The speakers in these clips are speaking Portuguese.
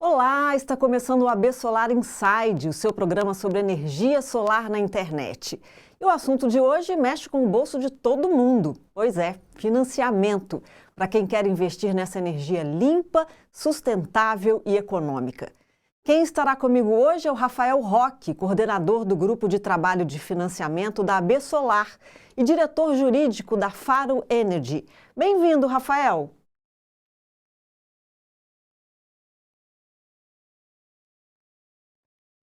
Olá, está começando o AB Solar Inside, o seu programa sobre energia solar na internet. E o assunto de hoje mexe com o bolso de todo mundo. Pois é, financiamento, para quem quer investir nessa energia limpa, sustentável e econômica. Quem estará comigo hoje é o Rafael Roque, coordenador do Grupo de Trabalho de Financiamento da AB Solar e diretor jurídico da Faro Energy. Bem-vindo, Rafael.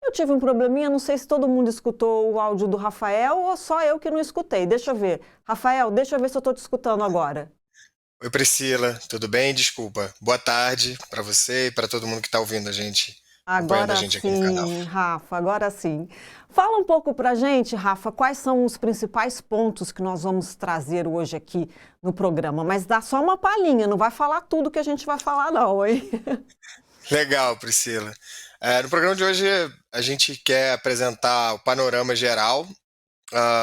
Eu tive um probleminha, não sei se todo mundo escutou o áudio do Rafael ou só eu que não escutei. Deixa eu ver. Rafael, deixa eu ver se eu estou te escutando agora. Oi Priscila, tudo bem? Desculpa. Boa tarde para você e para todo mundo que está ouvindo a gente, acompanhando a Agora gente aqui no canal. sim, Rafa, agora sim. Fala um pouco pra gente, Rafa, quais são os principais pontos que nós vamos trazer hoje aqui no programa. Mas dá só uma palhinha, não vai falar tudo que a gente vai falar não, hein? Legal, Priscila. No programa de hoje a gente quer apresentar o panorama geral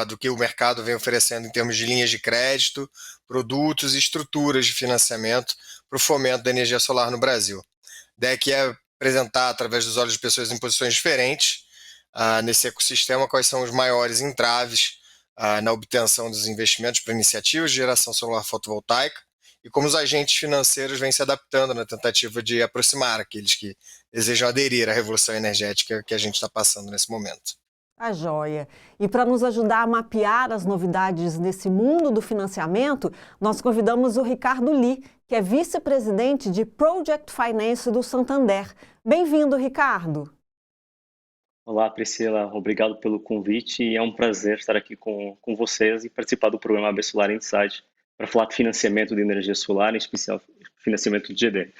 do que o mercado vem oferecendo em termos de linhas de crédito, produtos e estruturas de financiamento para o fomento da energia solar no Brasil. A ideia aqui é apresentar, através dos olhos de pessoas em posições diferentes, nesse ecossistema, quais são os maiores entraves na obtenção dos investimentos para iniciativas de geração solar fotovoltaica e como os agentes financeiros vêm se adaptando na tentativa de aproximar aqueles que desejam aderir à revolução energética que a gente está passando nesse momento. Tá joia. E para nos ajudar a mapear as novidades nesse mundo do financiamento, nós convidamos o Ricardo Lee, que é vice-presidente de Project Finance do Santander. Bem-vindo, Ricardo. Olá, Priscila. Obrigado pelo convite e é um prazer estar aqui com vocês e participar do programa AB Solar Insight para falar de financiamento de energia solar, em especial financiamento de GD.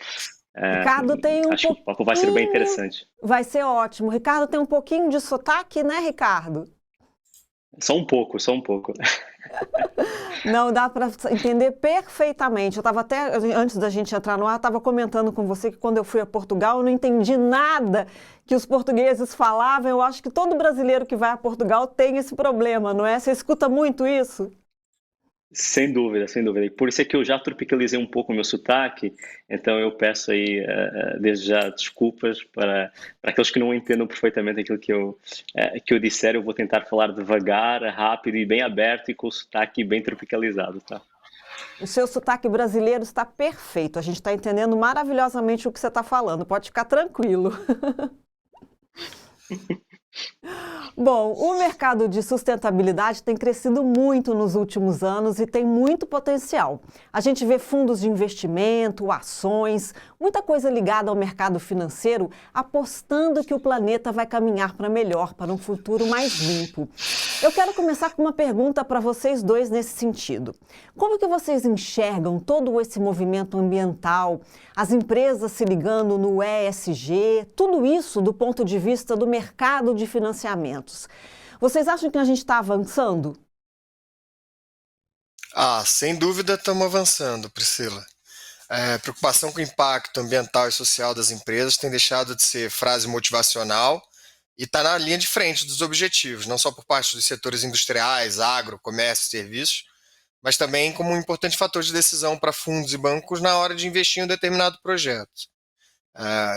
Ricardo tem um Acho que o papo vai ser bem pouquinho. interessante. Vai ser ótimo. Ricardo tem um pouquinho de sotaque, né, Ricardo? Só um pouco, só um pouco. Não, dá para entender perfeitamente. Eu estava até, antes da gente entrar no ar, estava comentando com você que quando eu fui a Portugal, eu não entendi nada que os portugueses falavam. Eu acho que todo brasileiro que vai a Portugal tem esse problema, não é? Você escuta muito isso? Sem dúvida, sem dúvida. E por isso é que eu já tropicalizei um pouco o meu sotaque, então eu peço aí, desde já, desculpas para aqueles que não entendam perfeitamente aquilo que eu disser. Eu vou tentar falar devagar, rápido e bem aberto e com o sotaque bem tropicalizado, tá? O seu sotaque brasileiro está perfeito. A gente está entendendo maravilhosamente o que você está falando. Pode ficar tranquilo. Bom, o mercado de sustentabilidade tem crescido muito nos últimos anos e tem muito potencial. A gente vê fundos de investimento, ações, muita coisa ligada ao mercado financeiro apostando que o planeta vai caminhar para melhor, para um futuro mais limpo. Eu quero começar com uma pergunta para vocês dois nesse sentido. Como que vocês enxergam todo esse movimento ambiental, as empresas se ligando no ESG, tudo isso do ponto de vista do mercado de financiamentos? Vocês acham que a gente está avançando? Sem dúvida estamos avançando, Priscila. Preocupação com o impacto ambiental e social das empresas tem deixado de ser frase motivacional e está na linha de frente dos objetivos, não só por parte dos setores industriais, agro, comércio, serviços, mas também como um importante fator de decisão para fundos e bancos na hora de investir em um determinado projeto.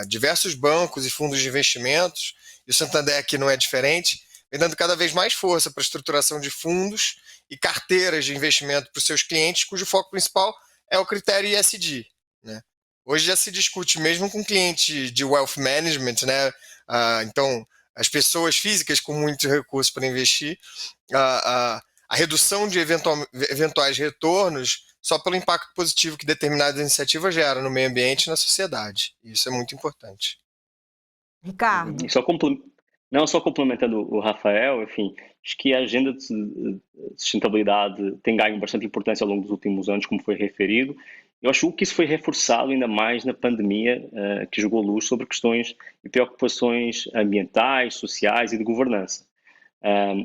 Diversos bancos e fundos de investimentos, e o Santander aqui não é diferente, vem dando cada vez mais força para a estruturação de fundos e carteiras de investimento para os seus clientes, cujo foco principal é o critério ESG. Né? Hoje já se discute mesmo com cliente de wealth management, né? Então, as pessoas físicas com muitos recursos para investir, a redução de eventuais retornos só pelo impacto positivo que determinada iniciativa gera no meio ambiente e na sociedade. Isso é muito importante. E Ricardo. não só complementando o Rafael, enfim, acho que a agenda de sustentabilidade tem ganho bastante importância ao longo dos últimos anos, como foi referido. Eu acho que isso foi reforçado ainda mais na pandemia, que jogou luz sobre questões e preocupações ambientais, sociais e de governança.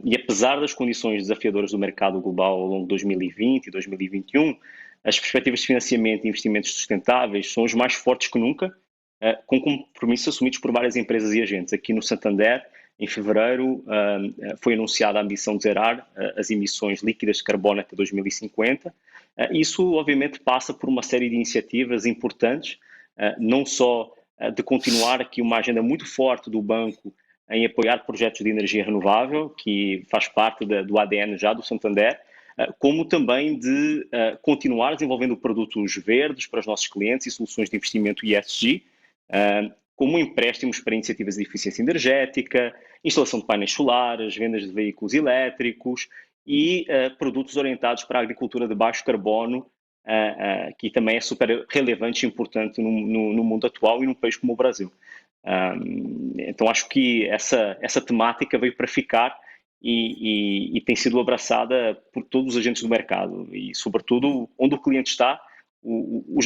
E apesar das condições desafiadoras do mercado global ao longo de 2020 e 2021, as perspectivas de financiamento e investimentos sustentáveis são os mais fortes que nunca, com compromissos assumidos por várias empresas e agentes. Aqui no Santander, em fevereiro, foi anunciada a ambição de zerar as emissões líquidas de carbono até 2050. Isso, obviamente, passa por uma série de iniciativas importantes, não só de continuar aqui uma agenda muito forte do banco em apoiar projetos de energia renovável, que faz parte do ADN já do Santander, como também de continuar desenvolvendo produtos verdes para os nossos clientes e soluções de investimento ESG, como empréstimos para iniciativas de eficiência energética, instalação de painéis solares, vendas de veículos elétricos e produtos orientados para a agricultura de baixo carbono, que também é super relevante e importante no mundo atual e num país como o Brasil. Então acho que essa temática veio para ficar e tem sido abraçada por todos os agentes do mercado e, sobretudo, onde o cliente está,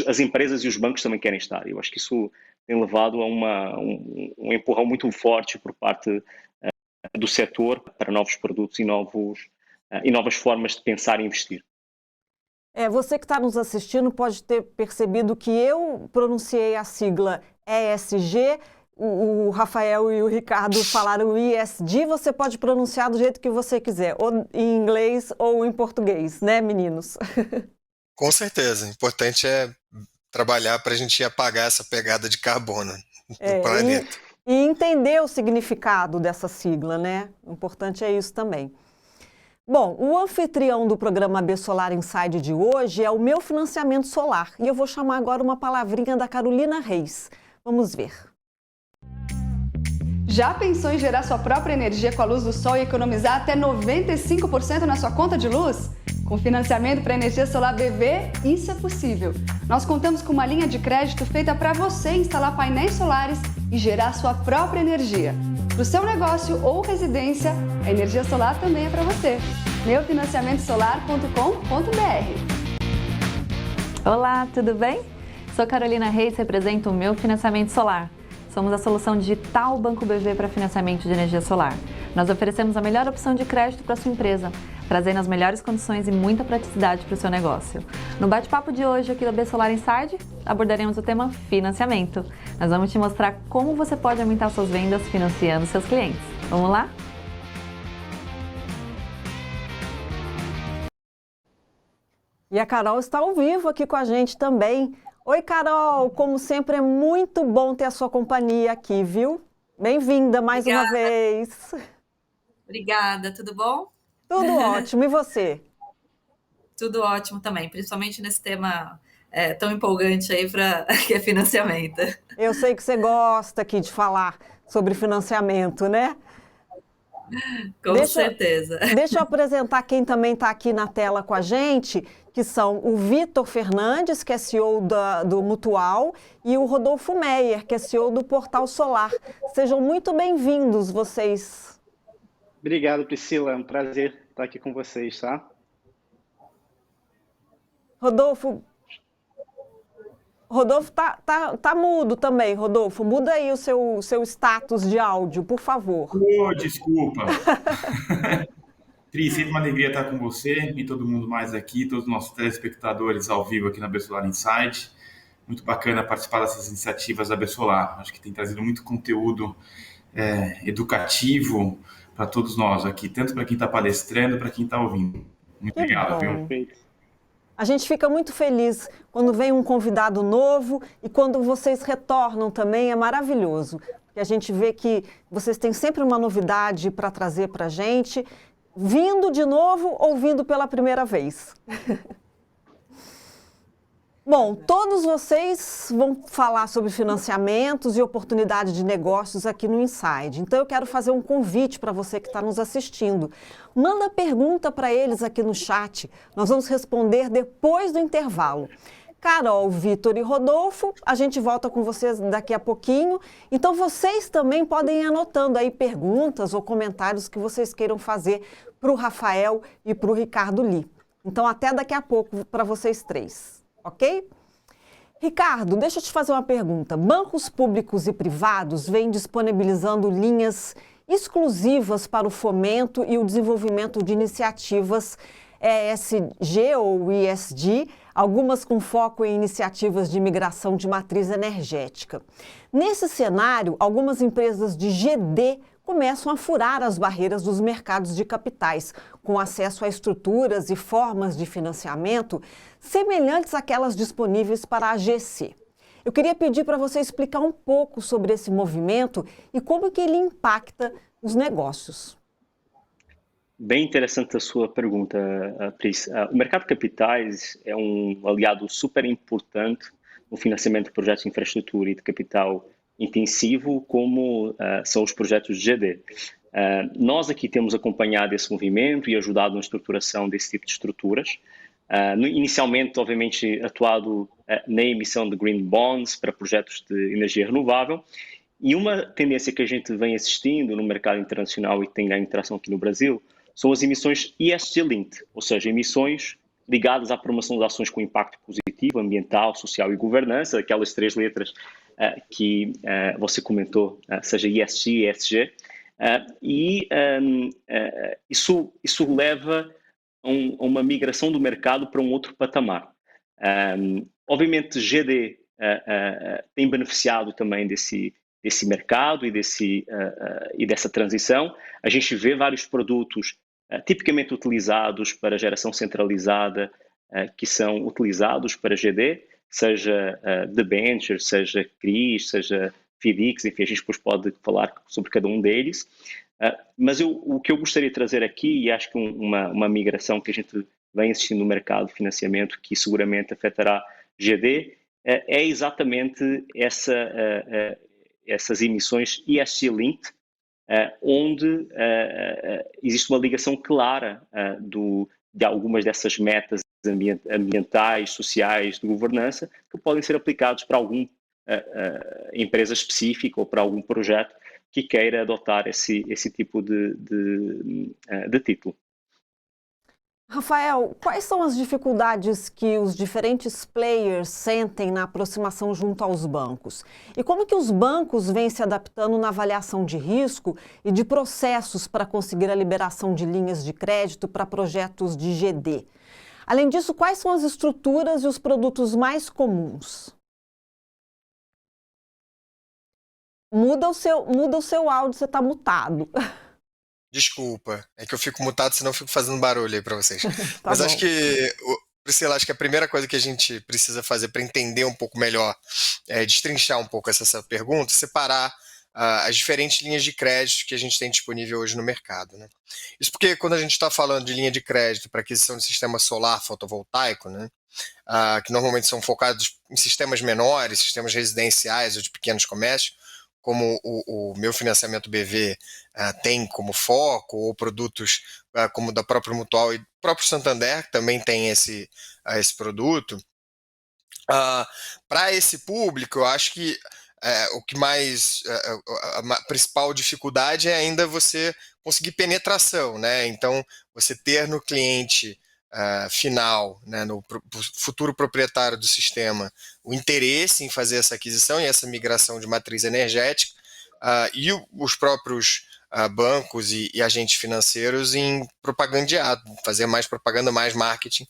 as empresas e os bancos também querem estar. Eu acho que isso tem levado a um empurrão muito forte por parte do setor para novos produtos e novas formas de pensar e investir. Você que está nos assistindo pode ter percebido que eu pronunciei a sigla ESG, o Rafael e o Ricardo falaram ESG, você pode pronunciar do jeito que você quiser, ou em inglês ou em português, né, meninos? Com certeza, o importante é trabalhar para a gente apagar essa pegada de carbono do planeta. E entender o significado dessa sigla, né? O importante é isso também. Bom, o anfitrião do programa AB Solar Inside de hoje é o Meu Financiamento Solar. E eu vou chamar agora uma palavrinha da Carolina Reis. Vamos ver. Já pensou em gerar sua própria energia com a luz do sol e economizar até 95% na sua conta de luz? Com financiamento para energia solar BV, isso é possível. Nós contamos com uma linha de crédito feita para você instalar painéis solares e gerar sua própria energia. Para o seu negócio ou residência, a energia solar também é para você. meufinanciamentosolar.com.br. Olá, tudo bem? Sou Carolina Reis, represento o Meu Financiamento Solar. Somos a solução digital Banco BV para financiamento de energia solar. Nós oferecemos a melhor opção de crédito para sua empresa, trazendo as melhores condições e muita praticidade para o seu negócio. No bate-papo de hoje aqui do AB Solar Inside, abordaremos o tema financiamento. Nós vamos te mostrar como você pode aumentar suas vendas financiando seus clientes. Vamos lá? E a Carol está ao vivo aqui com a gente também. Oi, Carol! Como sempre, é muito bom ter a sua companhia aqui, viu? Bem-vinda mais uma vez. Obrigada, tudo bom? Tudo ótimo, e você? Tudo ótimo também, principalmente nesse tema tão empolgante aí que é financiamento. Eu sei que você gosta aqui de falar sobre financiamento, né? Com certeza. Deixa eu apresentar quem também está aqui na tela com a gente, que são o Vitor Fernandes, que é CEO do Mutual, e o Rodolfo Meyer, que é CEO do Portal Solar. Sejam muito bem-vindos, vocês. Obrigado, Priscila. É um prazer estar aqui com vocês, tá? Rodolfo tá mudo também, Rodolfo. Muda aí o seu status de áudio, por favor. Desculpa. Pri, sempre uma alegria estar com você e todo mundo mais aqui, todos os nossos telespectadores ao vivo aqui na AB Solar Inside. Muito bacana participar dessas iniciativas da AB Solar. Acho que tem trazido muito conteúdo educativo para todos nós aqui, tanto para quem está palestrando, para quem está ouvindo. Muito obrigado, viu? A gente fica muito feliz quando vem um convidado novo e quando vocês retornam também, é maravilhoso. Porque a gente vê que vocês têm sempre uma novidade para trazer para a gente, vindo de novo ou vindo pela primeira vez. Bom, todos vocês vão falar sobre financiamentos e oportunidade de negócios aqui no Inside. Então, eu quero fazer um convite para você que está nos assistindo. Manda pergunta para eles aqui no chat. Nós vamos responder depois do intervalo. Carol, Vitor e Rodolfo, a gente volta com vocês daqui a pouquinho. Então, vocês também podem ir anotando aí perguntas ou comentários que vocês queiram fazer para o Rafael e para o Ricardo Lee. Então, até daqui a pouco para vocês três. Ok? Ricardo, deixa eu te fazer uma pergunta. Bancos públicos e privados vêm disponibilizando linhas exclusivas para o fomento e o desenvolvimento de iniciativas ESG ou ESG, algumas com foco em iniciativas de migração de matriz energética. Nesse cenário, algumas empresas de GD começam a furar as barreiras dos mercados de capitais, com acesso a estruturas e formas de financiamento semelhantes àquelas disponíveis para a GC. Eu queria pedir para você explicar um pouco sobre esse movimento e como que ele impacta os negócios. Bem interessante a sua pergunta, Pris. O mercado de capitais é um aliado super importante no financiamento de projetos de infraestrutura e de capital intensivo, como são os projetos de GD. Nós aqui temos acompanhado esse movimento e ajudado na estruturação desse tipo de estruturas. Inicialmente, obviamente, atuado na emissão de green bonds para projetos de energia renovável. E uma tendência que a gente vem assistindo no mercado internacional e que tem ganho tração aqui no Brasil são as emissões ESG-linked, ou seja, emissões ligadas à promoção de ações com impacto positivo, ambiental, social e governança, aquelas 3 letras que você comentou, seja ESG, ESG. Isso leva a uma migração do mercado para um outro patamar. Obviamente, GD tem beneficiado também desse mercado e dessa transição. A gente vê vários produtos tipicamente utilizados para geração centralizada, que são utilizados para GD, seja debentures, seja CRIs, seja FIDICs, enfim, a gente depois pode falar sobre cada um deles. Mas o que eu gostaria de trazer aqui, e acho que uma migração que a gente vem assistindo no mercado de financiamento, que seguramente afetará GD, é exatamente essas emissões ESG-linked, onde existe uma ligação clara de algumas dessas metas ambientais, sociais, de governança, que podem ser aplicados para alguma empresa específica ou para algum projeto que queira adotar esse tipo de título. Rafael, quais são as dificuldades que os diferentes players sentem na aproximação junto aos bancos? E como que os bancos vêm se adaptando na avaliação de risco e de processos para conseguir a liberação de linhas de crédito para projetos de GD? Além disso, quais são as estruturas e os produtos mais comuns? Muda o seu áudio, você está mutado. Desculpa, é que eu fico mutado, senão eu fico fazendo barulho aí para vocês. Tá Mas bom. Priscila, acho que a primeira coisa que a gente precisa fazer para entender um pouco melhor, destrinchar um pouco essa pergunta, separar as diferentes linhas de crédito que a gente tem disponível hoje no mercado, né? Isso porque quando a gente está falando de linha de crédito para aquisição de sistema solar fotovoltaico, né, que normalmente são focados em sistemas menores, sistemas residenciais ou de pequenos comércios, como o meu financiamento BV tem como foco, ou produtos como da própria Mutual e do próprio Santander, que também tem esse produto. Para esse público, eu acho que o que mais a principal dificuldade é ainda você conseguir penetração, né? Então, você ter no cliente final, né, no futuro proprietário do sistema, o interesse em fazer essa aquisição e essa migração de matriz energética, e os próprios bancos e agentes financeiros em propagandear, fazer mais propaganda, mais marketing,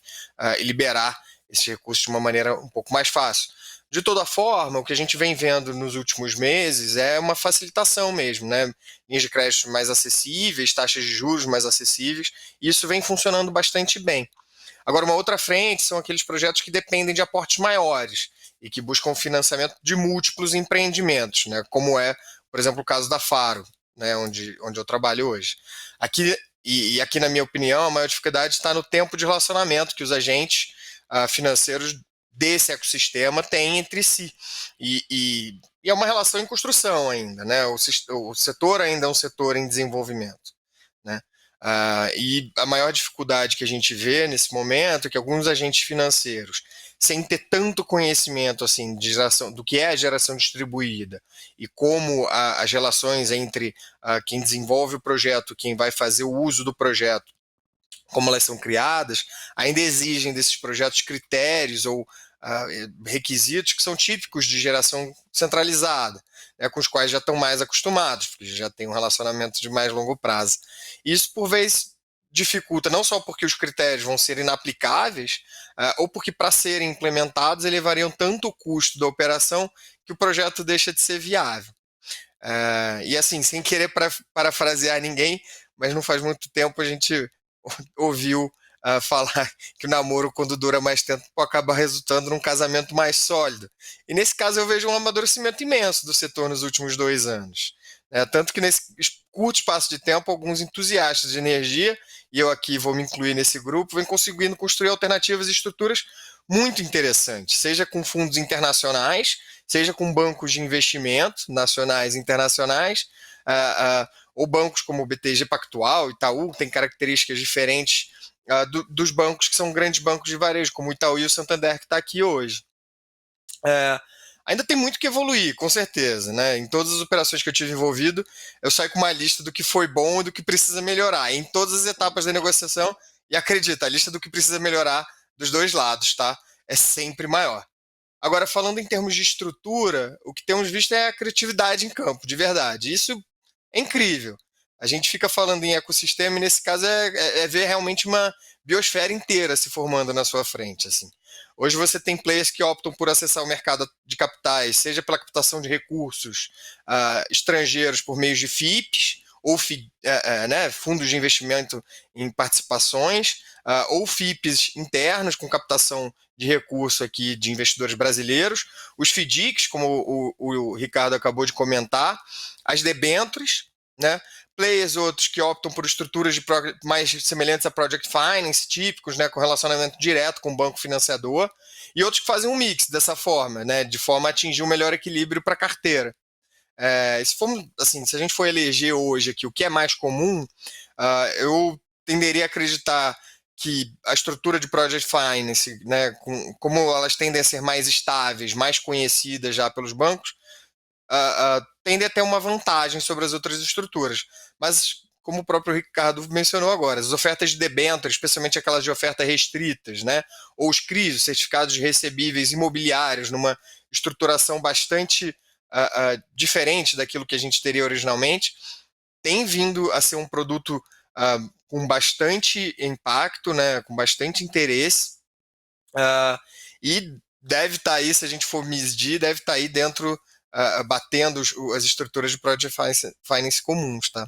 e liberar esses recursos de uma maneira um pouco mais fácil. De toda forma, o que a gente vem vendo nos últimos meses é uma facilitação mesmo, né? Linhas de crédito mais acessíveis, taxas de juros mais acessíveis, e isso vem funcionando bastante bem. Agora, uma outra frente são aqueles projetos que dependem de aportes maiores e que buscam financiamento de múltiplos empreendimentos, né? Como é, por exemplo, o caso da Faro, né? onde eu trabalho hoje. Aqui, na minha opinião, a maior dificuldade está no tempo de relacionamento que os agentes financeiros desse ecossistema têm entre si. E é uma relação em construção ainda, né? O setor ainda é um setor em desenvolvimento, né? E a maior dificuldade que a gente vê nesse momento é que alguns agentes financeiros, sem ter tanto conhecimento assim, de geração, do que é a geração distribuída e como as relações entre quem desenvolve o projeto, quem vai fazer o uso do projeto, como elas são criadas, ainda exigem desses projetos critérios ou requisitos que são típicos de geração centralizada, né, com os quais já estão mais acostumados, porque já tem um relacionamento de mais longo prazo. Isso, por vezes, dificulta, não só porque os critérios vão ser inaplicáveis, ou porque, para serem implementados, elevariam tanto o custo da operação que o projeto deixa de ser viável. E assim, sem querer parafrasear ninguém, mas não faz muito tempo a gente ouviu falar que o namoro, quando dura mais tempo, acaba resultando num casamento mais sólido. E nesse caso eu vejo um amadurecimento imenso do setor nos últimos 2 anos. Tanto que nesse curto espaço de tempo, alguns entusiastas de energia, e eu aqui vou me incluir nesse grupo, vêm conseguindo construir alternativas e estruturas muito interessantes, seja com fundos internacionais, seja com bancos de investimento nacionais e internacionais, ou bancos como o BTG Pactual, Itaú, tem características diferentes dos bancos que são grandes bancos de varejo, como o Itaú e o Santander, que está aqui hoje. Ainda tem muito que evoluir, com certeza, né? Em todas as operações que eu tive envolvido, eu saio com uma lista do que foi bom e do que precisa melhorar, em todas as etapas da negociação, e acredita, a lista do que precisa melhorar dos dois lados, tá? É sempre maior. Agora, falando em termos de estrutura, o que temos visto é a criatividade em campo, de verdade. Isso é incrível. A gente fica falando em ecossistema e, nesse caso, é ver realmente uma biosfera inteira se formando na sua frente, assim. Hoje você tem players que optam por acessar o mercado de capitais, seja pela captação de recursos estrangeiros por meio de FIPs, ou né, fundos de investimento em participações, ou FIPs internos com captação de recurso aqui de investidores brasileiros, os FDICs, como o Ricardo acabou de comentar, as debêntures, né? Players outros que optam por estruturas mais semelhantes a Project Finance, típicos, né, com relacionamento direto com o banco financiador, e outros que fazem um mix dessa forma, né, de forma a atingir um melhor equilíbrio para a carteira. Se a gente for eleger hoje aqui o que é mais comum, eu tenderia a acreditar que a estrutura de Project Finance, né, como elas tendem a ser mais estáveis, mais conhecidas já pelos bancos, tendem a ter uma vantagem sobre as outras estruturas. Mas, como o próprio Ricardo mencionou agora, as ofertas de debênture, especialmente aquelas de oferta restritas, né, ou os CRIs, os certificados de recebíveis imobiliários, numa estruturação bastante diferente daquilo que a gente teria originalmente, tem vindo a ser um produto com bastante impacto, né, com bastante interesse, e deve estar aí, se a gente for medir, deve estar aí dentro, batendo as estruturas de Project Finance comuns, tá?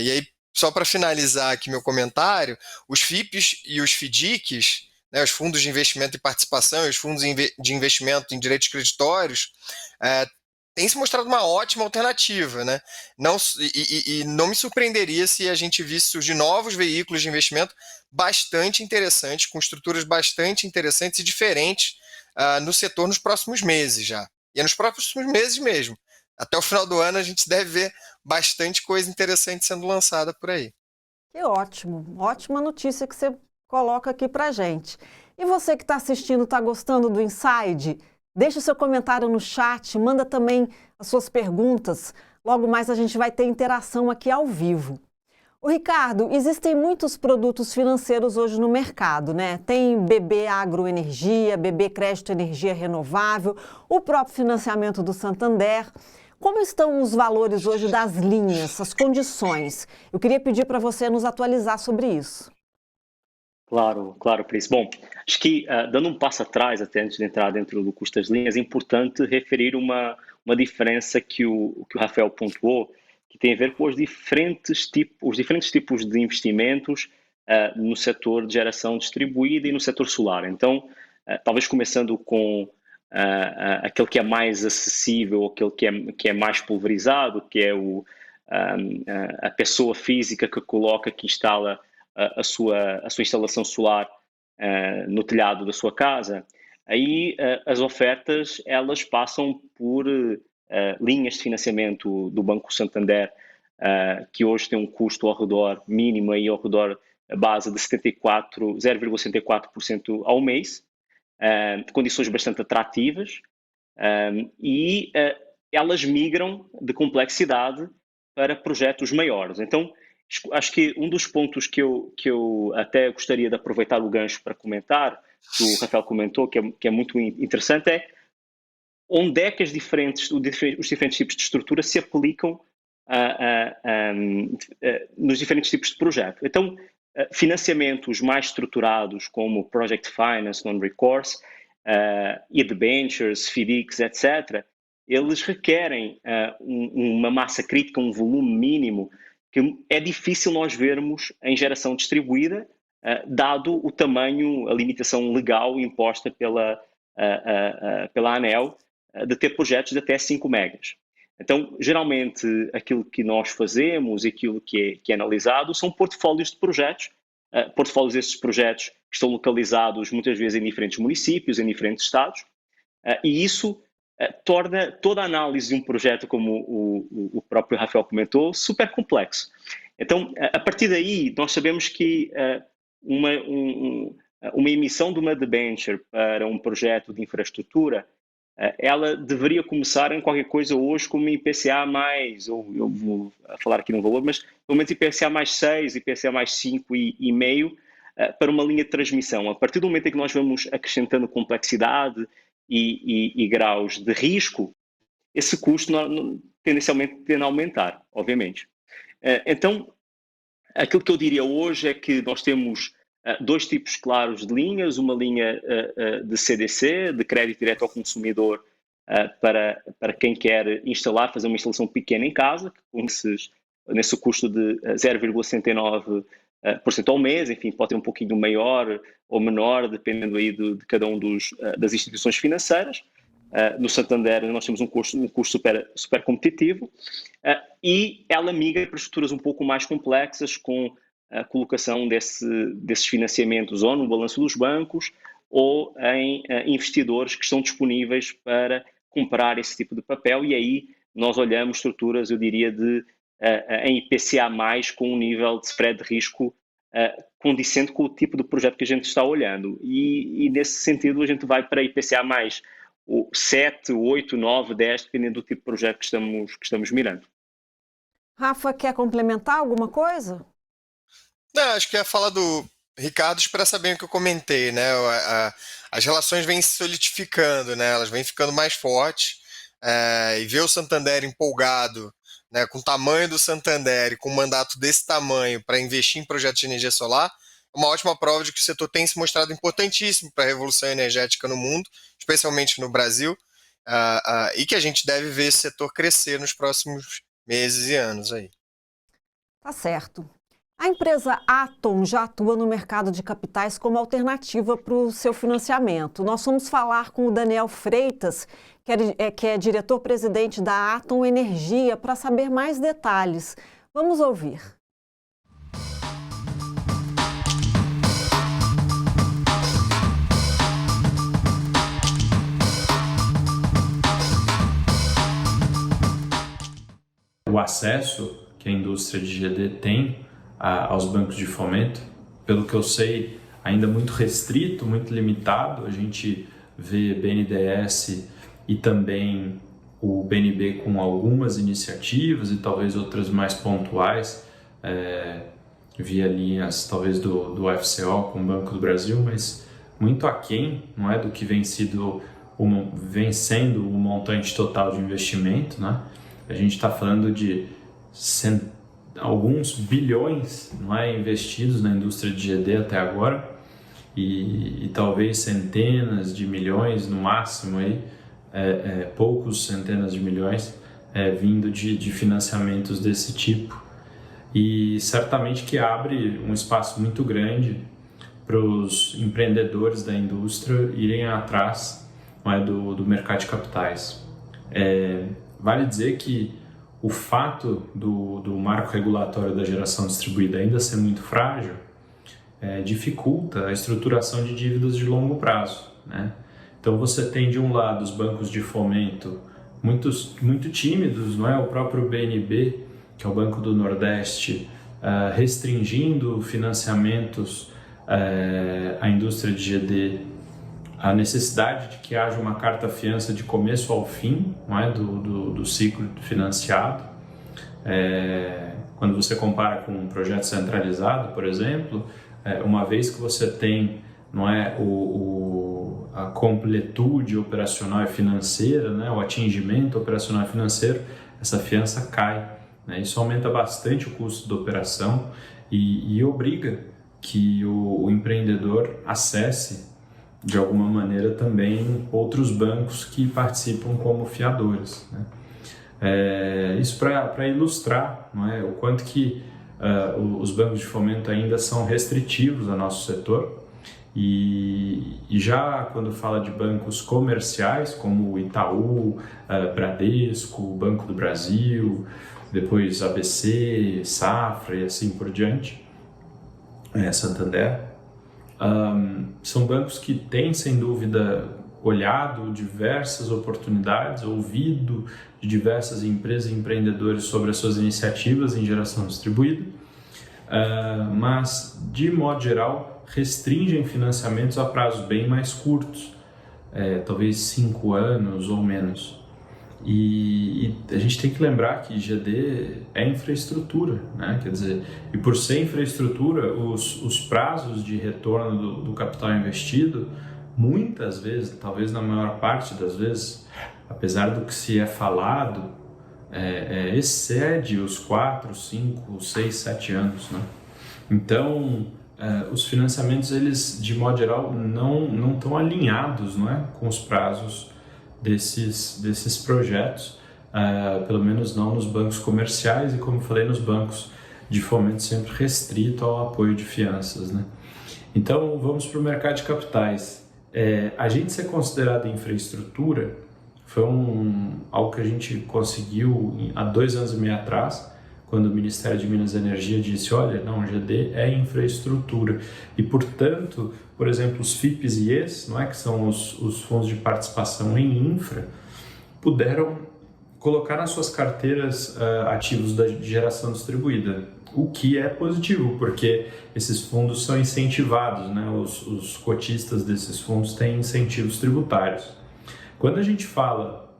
E aí, só para finalizar aqui meu comentário, os FIPs e os FDICs, né, os fundos de investimento e participação e os fundos de investimento em direitos creditórios, tem se mostrado uma ótima alternativa, né? Não me surpreenderia se a gente visse surgir novos veículos de investimento bastante interessantes, com estruturas bastante interessantes e diferentes no setor nos próximos meses já. E é nos próximos meses mesmo. Até o final do ano a gente deve ver bastante coisa interessante sendo lançada por aí. Que ótimo, ótima notícia que você coloca aqui pra gente. E você que está assistindo, está gostando do Inside? Deixe o seu comentário no chat, manda também as suas perguntas. Logo mais a gente vai ter interação aqui ao vivo. O Ricardo, existem muitos produtos financeiros hoje no mercado, né? Tem BB Agroenergia, BB Crédito Energia Renovável, o próprio financiamento do Santander. Como estão os valores hoje das linhas, as condições? Eu queria pedir para você nos atualizar sobre isso. Claro, Pris. Bom, acho que dando um passo atrás, até antes de entrar dentro do custo das linhas, é importante referir uma diferença que o Rafael pontuou, que tem a ver com os diferentes tipos de investimentos no setor de geração distribuída e no setor solar. Então, talvez começando com aquele que é mais acessível, aquele que é mais pulverizado, que é a pessoa física que instala a sua instalação solar no telhado da sua casa. Aí as ofertas elas passam por linhas de financiamento do Banco Santander, que hoje tem um custo ao redor mínimo aí ao redor base de 0,74% ao mês, de condições bastante atrativas, e elas migram de complexidade para projetos maiores. Então, acho que um dos pontos que eu até gostaria de aproveitar o gancho para comentar, que o Rafael comentou, que é muito interessante, é onde é que os diferentes tipos de estrutura se aplicam nos diferentes tipos de projeto. Então, financiamentos mais estruturados, como Project Finance, Non-Recourse, e debentures, FDICs, etc., eles requerem uma massa crítica, um volume mínimo, que é difícil nós vermos em geração distribuída, dado o tamanho, a limitação legal imposta pela ANEEL de ter projetos de até 5 megas. Então, geralmente, aquilo que nós fazemos e aquilo que é analisado são portfólios de projetos, portfólios desses projetos que estão localizados muitas vezes em diferentes municípios, em diferentes estados, e isso torna toda a análise de um projeto, como o próprio Rafael comentou, super complexo. Então, a partir daí, nós sabemos que uma emissão de uma debenture para um projeto de infraestrutura, ela deveria começar em qualquer coisa hoje como IPCA mais, ou eu vou falar aqui num valor, mas pelo menos IPCA mais 6, IPCA mais 5,5 para uma linha de transmissão. A partir do momento em que nós vamos acrescentando complexidade e graus de risco, esse custo tendencialmente tende a aumentar, obviamente. Então, aquilo que eu diria hoje é que nós temos 2 tipos claros de linhas, uma linha de CDC, de crédito direto ao consumidor, para quem quer fazer uma instalação pequena em casa, nesse custo de 0,69% ao mês, enfim, pode ter um pouquinho maior ou menor, dependendo aí de cada um das instituições financeiras. No Santander nós temos um custo super competitivo, e ela migra para estruturas um pouco mais complexas, com a colocação desses financiamentos ou no balanço dos bancos ou em investidores que estão disponíveis para comprar esse tipo de papel, e aí nós olhamos estruturas, eu diria, em IPCA+, com um nível de spread de risco condicente com o tipo de projeto que a gente está olhando, e nesse sentido a gente vai para IPCA+, 7, 8, 9, 10, dependendo do tipo de projeto que estamos mirando. Rafa, quer complementar alguma coisa? Não, acho que ia falar do Ricardo, expressa bem o que eu comentei, né? As relações vêm se solidificando, né? Elas vêm ficando mais fortes, e ver o Santander empolgado, né, com o tamanho do Santander e com um mandato desse tamanho para investir em projetos de energia solar, é uma ótima prova de que o setor tem se mostrado importantíssimo para a revolução energética no mundo, especialmente no Brasil, e que a gente deve ver esse setor crescer nos próximos meses e anos aí. Tá certo. A empresa Atom já atua no mercado de capitais como alternativa para o seu financiamento. Nós vamos falar com o Daniel Freitas, que é diretor-presidente da Atom Energia, para saber mais detalhes. Vamos ouvir. O acesso que a indústria de GD tem aos bancos de fomento, pelo que eu sei, ainda muito restrito, muito limitado. A gente vê BNDES e também o BNB com algumas iniciativas e talvez outras mais pontuais, via linhas talvez do FCO com o Banco do Brasil, mas muito aquém, não é, do que vem sendo o montante total de investimento, né? A gente está falando de alguns bilhões, não é, investidos na indústria de GD até agora, e talvez centenas de milhões no máximo, aí, poucos centenas de milhões vindo de financiamentos desse tipo, e certamente que abre um espaço muito grande para os empreendedores da indústria irem atrás, não é, do mercado de capitais. Vale dizer que o fato do marco regulatório da geração distribuída ainda ser muito frágil dificulta a estruturação de dívidas de longo prazo, né? Então você tem de um lado os bancos de fomento muito tímidos, não é? O próprio BNB, que é o Banco do Nordeste, restringindo financiamentos à indústria de GD, a necessidade de que haja uma carta-fiança de começo ao fim, não é, do ciclo financiado. Quando você compara com um projeto centralizado, por exemplo, uma vez que você tem, não é, a completude operacional e financeira, né, o atingimento operacional e financeiro, essa fiança cai, né? Isso aumenta bastante o custo da operação e obriga que o empreendedor acesse de alguma maneira também outros bancos que participam como fiadores, né? Isso para ilustrar, não é, o quanto que os bancos de fomento ainda são restritivos ao nosso setor. E já quando fala de bancos comerciais, como o Itaú, Bradesco, Banco do Brasil, depois ABC, Safra e assim por diante, Santander, são bancos que têm, sem dúvida, olhado diversas oportunidades, ouvido de diversas empresas e empreendedores sobre as suas iniciativas em geração distribuída, mas, de modo geral, restringem financiamentos a prazos bem mais curtos, talvez 5 anos ou menos. E a gente tem que lembrar que GD é infraestrutura, né? Quer dizer, e por ser infraestrutura, os prazos de retorno do capital investido, muitas vezes, talvez na maior parte das vezes, apesar do que se é falado, excede os 4, 5, 6, 7 anos, né? Então, os financiamentos, eles, de modo geral, não estão alinhados, não é, com os prazos desses projetos, pelo menos não nos bancos comerciais e, como falei, nos bancos de fomento sempre restrito ao apoio de fianças, né? Então, vamos para o mercado de capitais. A gente ser considerado infraestrutura foi algo que a gente conseguiu há 2 anos e meio atrás, quando o Ministério de Minas e Energia disse, olha, não, GD é infraestrutura. E, portanto, por exemplo, os FIPs e ES, não é, que são os fundos de participação em infra, puderam colocar nas suas carteiras ativos de geração distribuída, o que é positivo, porque esses fundos são incentivados, né? Os cotistas desses fundos têm incentivos tributários. Quando a gente fala,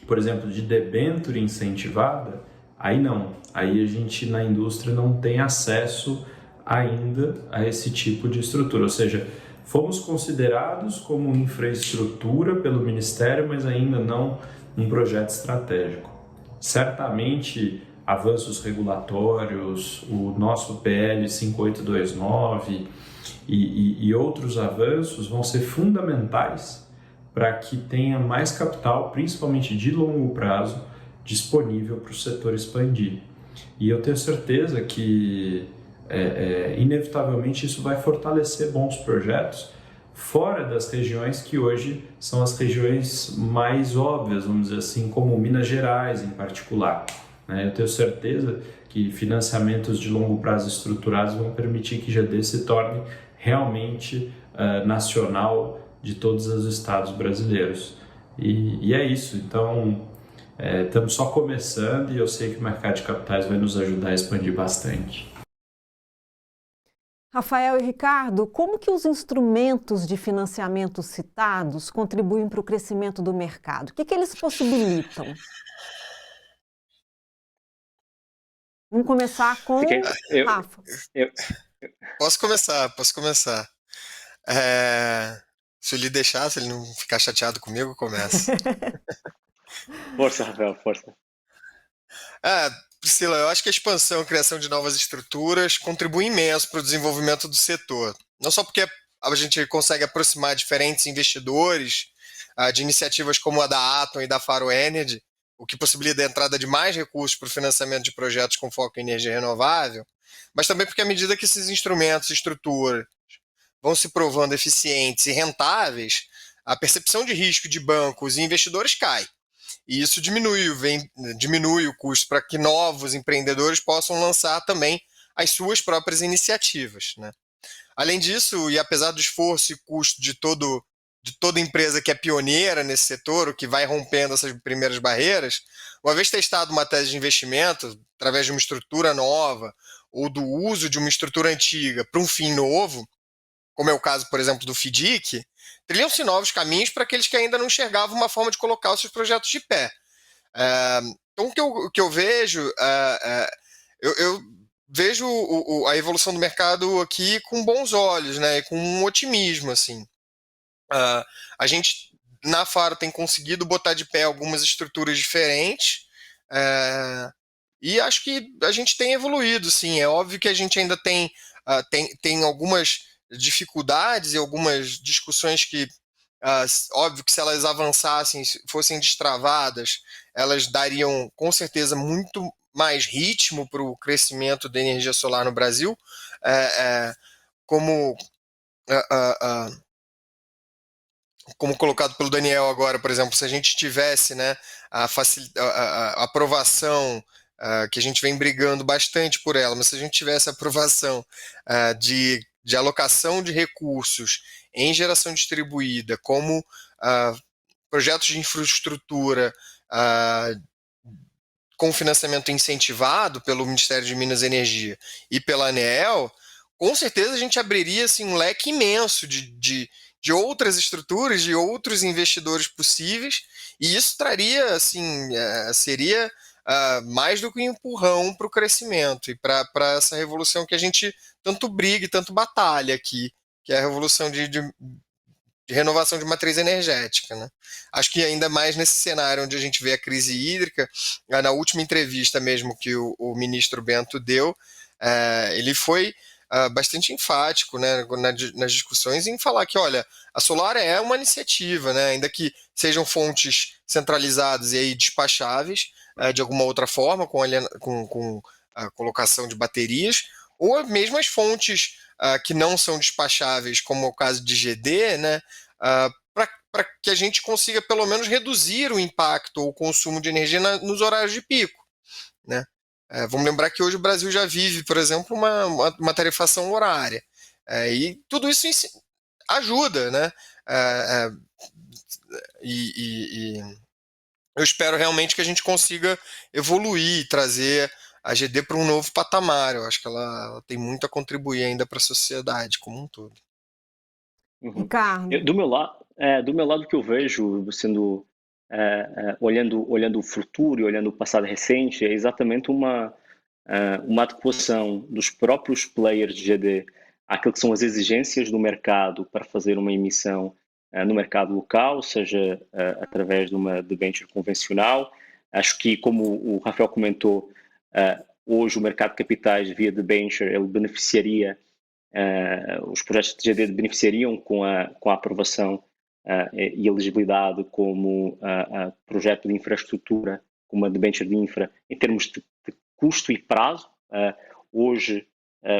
por exemplo, de debênture incentivada, aí não, aí a gente na indústria não tem acesso ainda a esse tipo de estrutura, ou seja, fomos considerados como infraestrutura pelo Ministério, mas ainda não um projeto estratégico. Certamente, avanços regulatórios, o nosso PL 5829 e outros avanços vão ser fundamentais para que tenha mais capital, principalmente de longo prazo, disponível para o setor expandir. E eu tenho certeza que, inevitavelmente, isso vai fortalecer bons projetos fora das regiões que hoje são as regiões mais óbvias, vamos dizer assim, como Minas Gerais em particular. Eu tenho certeza que financiamentos de longo prazo estruturados vão permitir que GD se torne realmente nacional de todos os estados brasileiros. E é isso, então estamos só começando e eu sei que o mercado de capitais vai nos ajudar a expandir bastante. Rafael e Ricardo, como que os instrumentos de financiamento citados contribuem para o crescimento do mercado? O que eles possibilitam? Vamos começar com Rafa. Posso começar. Se ele deixar, se ele não ficar chateado comigo, começa. Força, Rafael, força. Priscila, eu acho que a expansão e a criação de novas estruturas contribui imenso para o desenvolvimento do setor. Não só porque a gente consegue aproximar diferentes investidores de iniciativas como a da Atom e da Faro Energy, o que possibilita a entrada de mais recursos para o financiamento de projetos com foco em energia renovável, mas também porque à medida que esses instrumentos e estruturas vão se provando eficientes e rentáveis, a percepção de risco de bancos e investidores cai. E isso diminui o custo para que novos empreendedores possam lançar também as suas próprias iniciativas, né? Além disso, e apesar do esforço e custo de toda empresa que é pioneira nesse setor, o que vai rompendo essas primeiras barreiras, uma vez testado uma tese de investimento, através de uma estrutura nova ou do uso de uma estrutura antiga para um fim novo, como é o caso, por exemplo, do FDIC, trilham-se novos caminhos para aqueles que ainda não enxergavam uma forma de colocar os seus projetos de pé. Então, o que eu vejo, eu vejo a evolução do mercado aqui com bons olhos, né, e com um otimismo, assim. A gente, na Faro, tem conseguido botar de pé algumas estruturas diferentes, e acho que a gente tem evoluído, sim. É óbvio que a gente ainda tem algumas dificuldades e algumas discussões que, óbvio que se elas avançassem, fossem destravadas, elas dariam, com certeza, muito mais ritmo para o crescimento da energia solar no Brasil, como como colocado pelo Daniel agora, por exemplo, se a gente tivesse, né, a aprovação, que a gente vem brigando bastante por ela, mas se a gente tivesse a aprovação de alocação de recursos em geração distribuída, como projetos de infraestrutura com financiamento incentivado pelo Ministério de Minas e Energia e pela ANEEL, com certeza a gente abriria assim, um leque imenso de outras estruturas, de outros investidores possíveis, e isso traria, assim, seria mais do que um empurrão para o crescimento e para essa revolução que a gente tanto briga e tanto batalha aqui, que é a revolução de renovação de matriz energética, né? Acho que ainda mais nesse cenário onde a gente vê a crise hídrica, na última entrevista mesmo que o ministro Bento deu, ele foi bastante enfático, né, nas discussões em falar que, olha, a solar é uma iniciativa, né, ainda que sejam fontes centralizadas e aí despacháveis de alguma outra forma, com a colocação de baterias, ou mesmo as fontes que não são despacháveis, como é o caso de GD, né, para que a gente consiga pelo menos reduzir o impacto ou o consumo de energia nos horários de pico, né? Vamos lembrar que hoje o Brasil já vive, por exemplo, uma tarifação horária. E tudo isso ajuda, né? E eu espero realmente que a gente consiga evoluir, trazer a GD para um novo patamar. Eu acho que ela tem muito a contribuir ainda para a sociedade como um todo. Ricardo. Do meu lado, o que eu vejo, sendo olhando o futuro e olhando o passado recente, é exatamente uma adequação dos próprios players de GD àquilo que são as exigências do mercado para fazer uma emissão no mercado local, seja através de uma debenture convencional. Acho que, como o Rafael comentou, hoje o mercado de capitais via debenture, ele beneficiaria, os projetos de GD beneficiariam com a aprovação e elegibilidade como projeto de infraestrutura, como uma debenture de infra, em termos de custo e prazo. Hoje,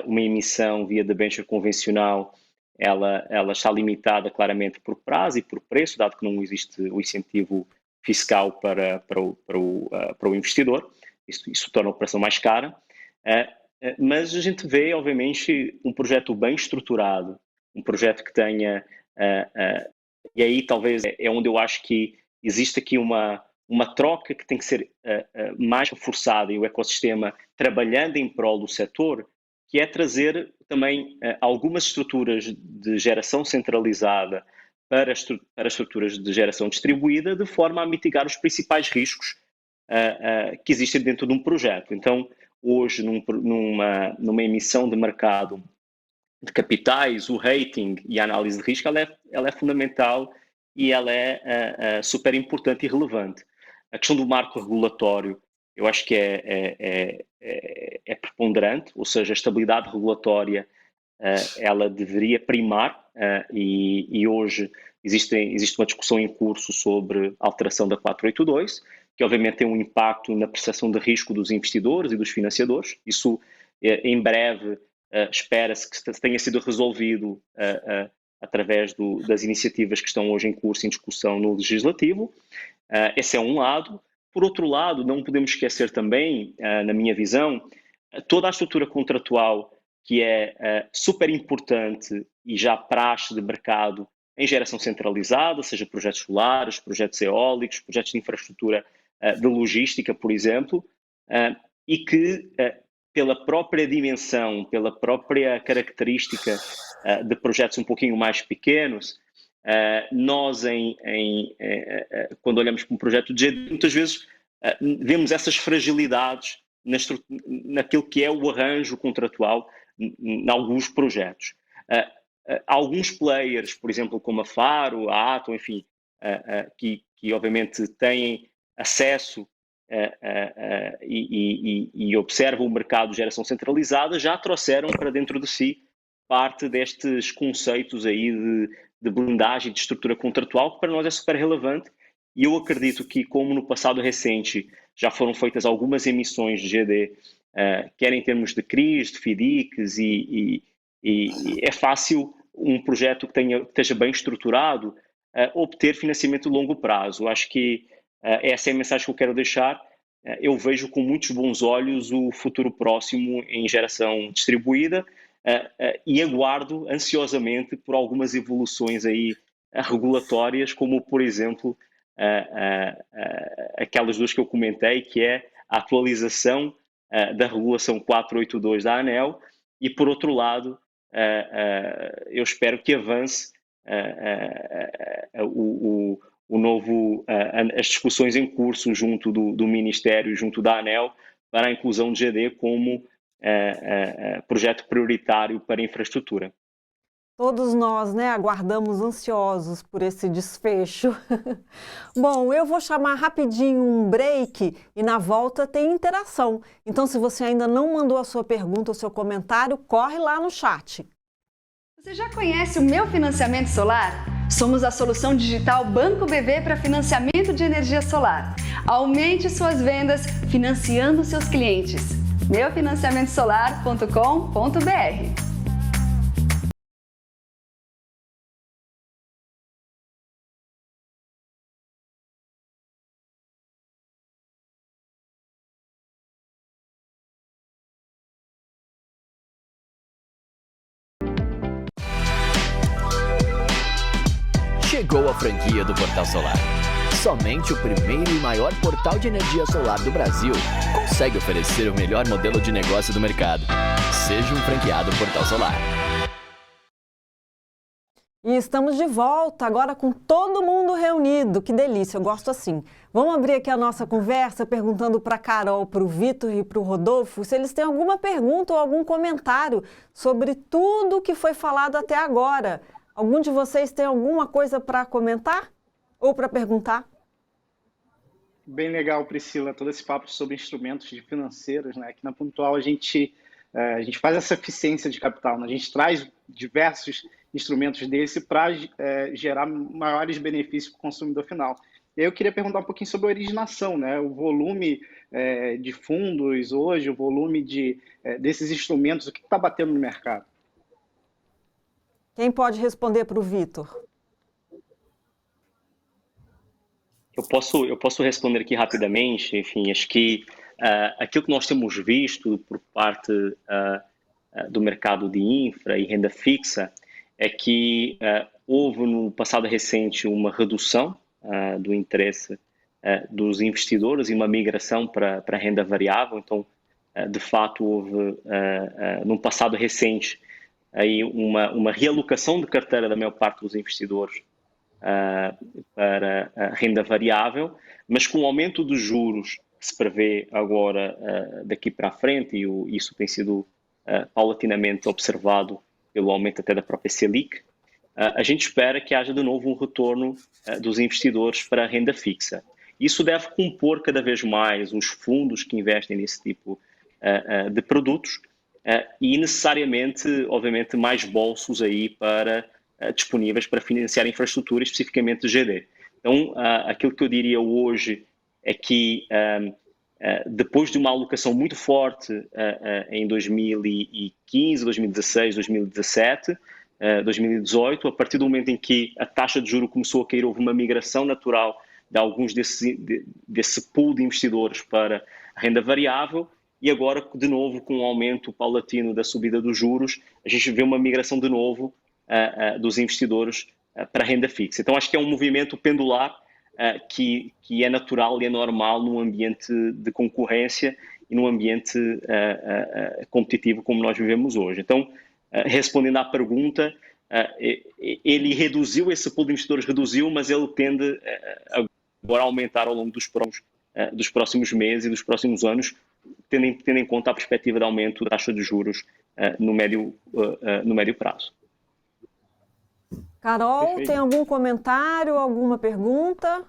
uma emissão via debenture convencional, ela está limitada claramente por prazo e por preço, dado que não existe o incentivo fiscal para o investidor. Isso torna a operação mais cara. Mas a gente vê, obviamente, um projeto bem estruturado, um projeto que tenha... e aí talvez é onde eu acho que existe aqui uma troca que tem que ser mais reforçada, e o ecossistema trabalhando em prol do setor, que é trazer também algumas estruturas de geração centralizada para estruturas de geração distribuída, de forma a mitigar os principais riscos que existem dentro de um projeto. Então, hoje, numa emissão de mercado de capitais, o rating e a análise de risco ela é fundamental e ela é super importante e relevante. A questão do marco regulatório, eu acho que é preponderante, ou seja, a estabilidade regulatória ela deveria primar, e hoje existe uma discussão em curso sobre a alteração da 482, que obviamente tem um impacto na percepção de risco dos investidores e dos financiadores. Isso, em breve, espera-se que tenha sido resolvido através das iniciativas que estão hoje em curso em discussão no Legislativo. Esse é um lado. Por outro lado, não podemos esquecer também, na minha visão, toda a estrutura contratual que é super importante e já praxe de mercado em geração centralizada, seja projetos solares, projetos eólicos, projetos de infraestrutura de logística, por exemplo, e que, pela própria dimensão, pela própria característica de projetos um pouquinho mais pequenos, nós, quando olhamos para um projeto de GD, muitas vezes vemos essas fragilidades naquilo que é o arranjo contratual em alguns projetos. Alguns players, por exemplo, como a Faro, a Atom, enfim, que obviamente têm acesso e observam o mercado de geração centralizada, já trouxeram para dentro de si parte destes conceitos aí de blindagem, de estrutura contratual, que para nós é super relevante E eu acredito que, como no passado recente já foram feitas algumas emissões de GD, quer em termos de CRIs, de FIDICs, e é fácil um projeto que esteja bem estruturado obter financiamento de longo prazo. Acho que essa é a mensagem que eu quero deixar. Eu vejo com muitos bons olhos o futuro próximo em geração distribuída e aguardo ansiosamente por algumas evoluções aí regulatórias, como, por exemplo, aquelas duas que eu comentei, que é a atualização da regulação 482 da ANEEL e, por outro lado, eu espero que avance as discussões em curso junto do Ministério, junto da ANEEL, para a inclusão de GD como projeto prioritário para infraestrutura. Todos nós, né, aguardamos ansiosos por esse desfecho. Bom, eu vou chamar rapidinho um break e na volta tem interação. Então, se você ainda não mandou a sua pergunta ou seu comentário, corre lá no chat. Você já conhece o Meu Financiamento Solar? Somos a solução digital Banco BV para financiamento de energia solar. Aumente suas vendas financiando seus clientes. meufinanciamentosolar.com.br. Chegou a franquia do Portal Solar. Somente o primeiro e maior portal de energia solar do Brasil consegue oferecer o melhor modelo de negócio do mercado. Seja um franqueado Portal Solar. E estamos de volta, agora com todo mundo reunido. Que delícia, eu gosto assim. Vamos abrir aqui a nossa conversa perguntando para a Carol, para o Vitor e para o Rodolfo se eles têm alguma pergunta ou algum comentário sobre tudo que foi falado até agora. Algum de vocês tem alguma coisa para comentar ou para perguntar? Bem legal, Priscila, todo esse papo sobre instrumentos financeiros, né? Aqui na Pontual a gente faz essa eficiência de capital, né? A gente traz diversos instrumentos desse para gerar maiores benefícios para o consumidor final. E aí eu queria perguntar um pouquinho sobre a originação, né? O volume de fundos hoje, o volume desses instrumentos, o que está batendo no mercado? Quem pode responder para o Vitor? Eu posso responder aqui rapidamente. Enfim, acho que aquilo que nós temos visto por parte do mercado de infra e renda fixa é que houve no passado recente uma redução do interesse dos investidores e uma migração para a renda variável. Então, de fato, houve no passado recente aí uma realocação de carteira da maior parte dos investidores para a renda variável, mas com o aumento dos juros que se prevê agora daqui para a frente, e isso tem sido paulatinamente observado pelo aumento até da própria Selic, a gente espera que haja de novo um retorno dos investidores para a renda fixa. Isso deve compor cada vez mais os fundos que investem nesse tipo de produtos e necessariamente, obviamente, mais bolsos aí disponíveis para financiar infraestrutura, especificamente GD. Então, aquilo que eu diria hoje é que depois de uma alocação muito forte em 2015, 2016, 2017, 2018, a partir do momento em que a taxa de juros começou a cair, houve uma migração natural de alguns desse pool de investidores para a renda variável, e agora, de novo, com o aumento paulatino da subida dos juros, a gente vê uma migração de novo dos investidores para a renda fixa. Então, acho que é um movimento pendular que é natural e é normal num ambiente de concorrência e num ambiente competitivo como nós vivemos hoje. Então, respondendo à pergunta, ele reduziu, esse pool de investidores reduziu, mas ele tende agora a aumentar ao longo dos próximos meses e dos próximos anos, tendo em conta a perspectiva de aumento da taxa de juros no médio prazo. Carol, Perfeito. tem algum comentário, alguma pergunta?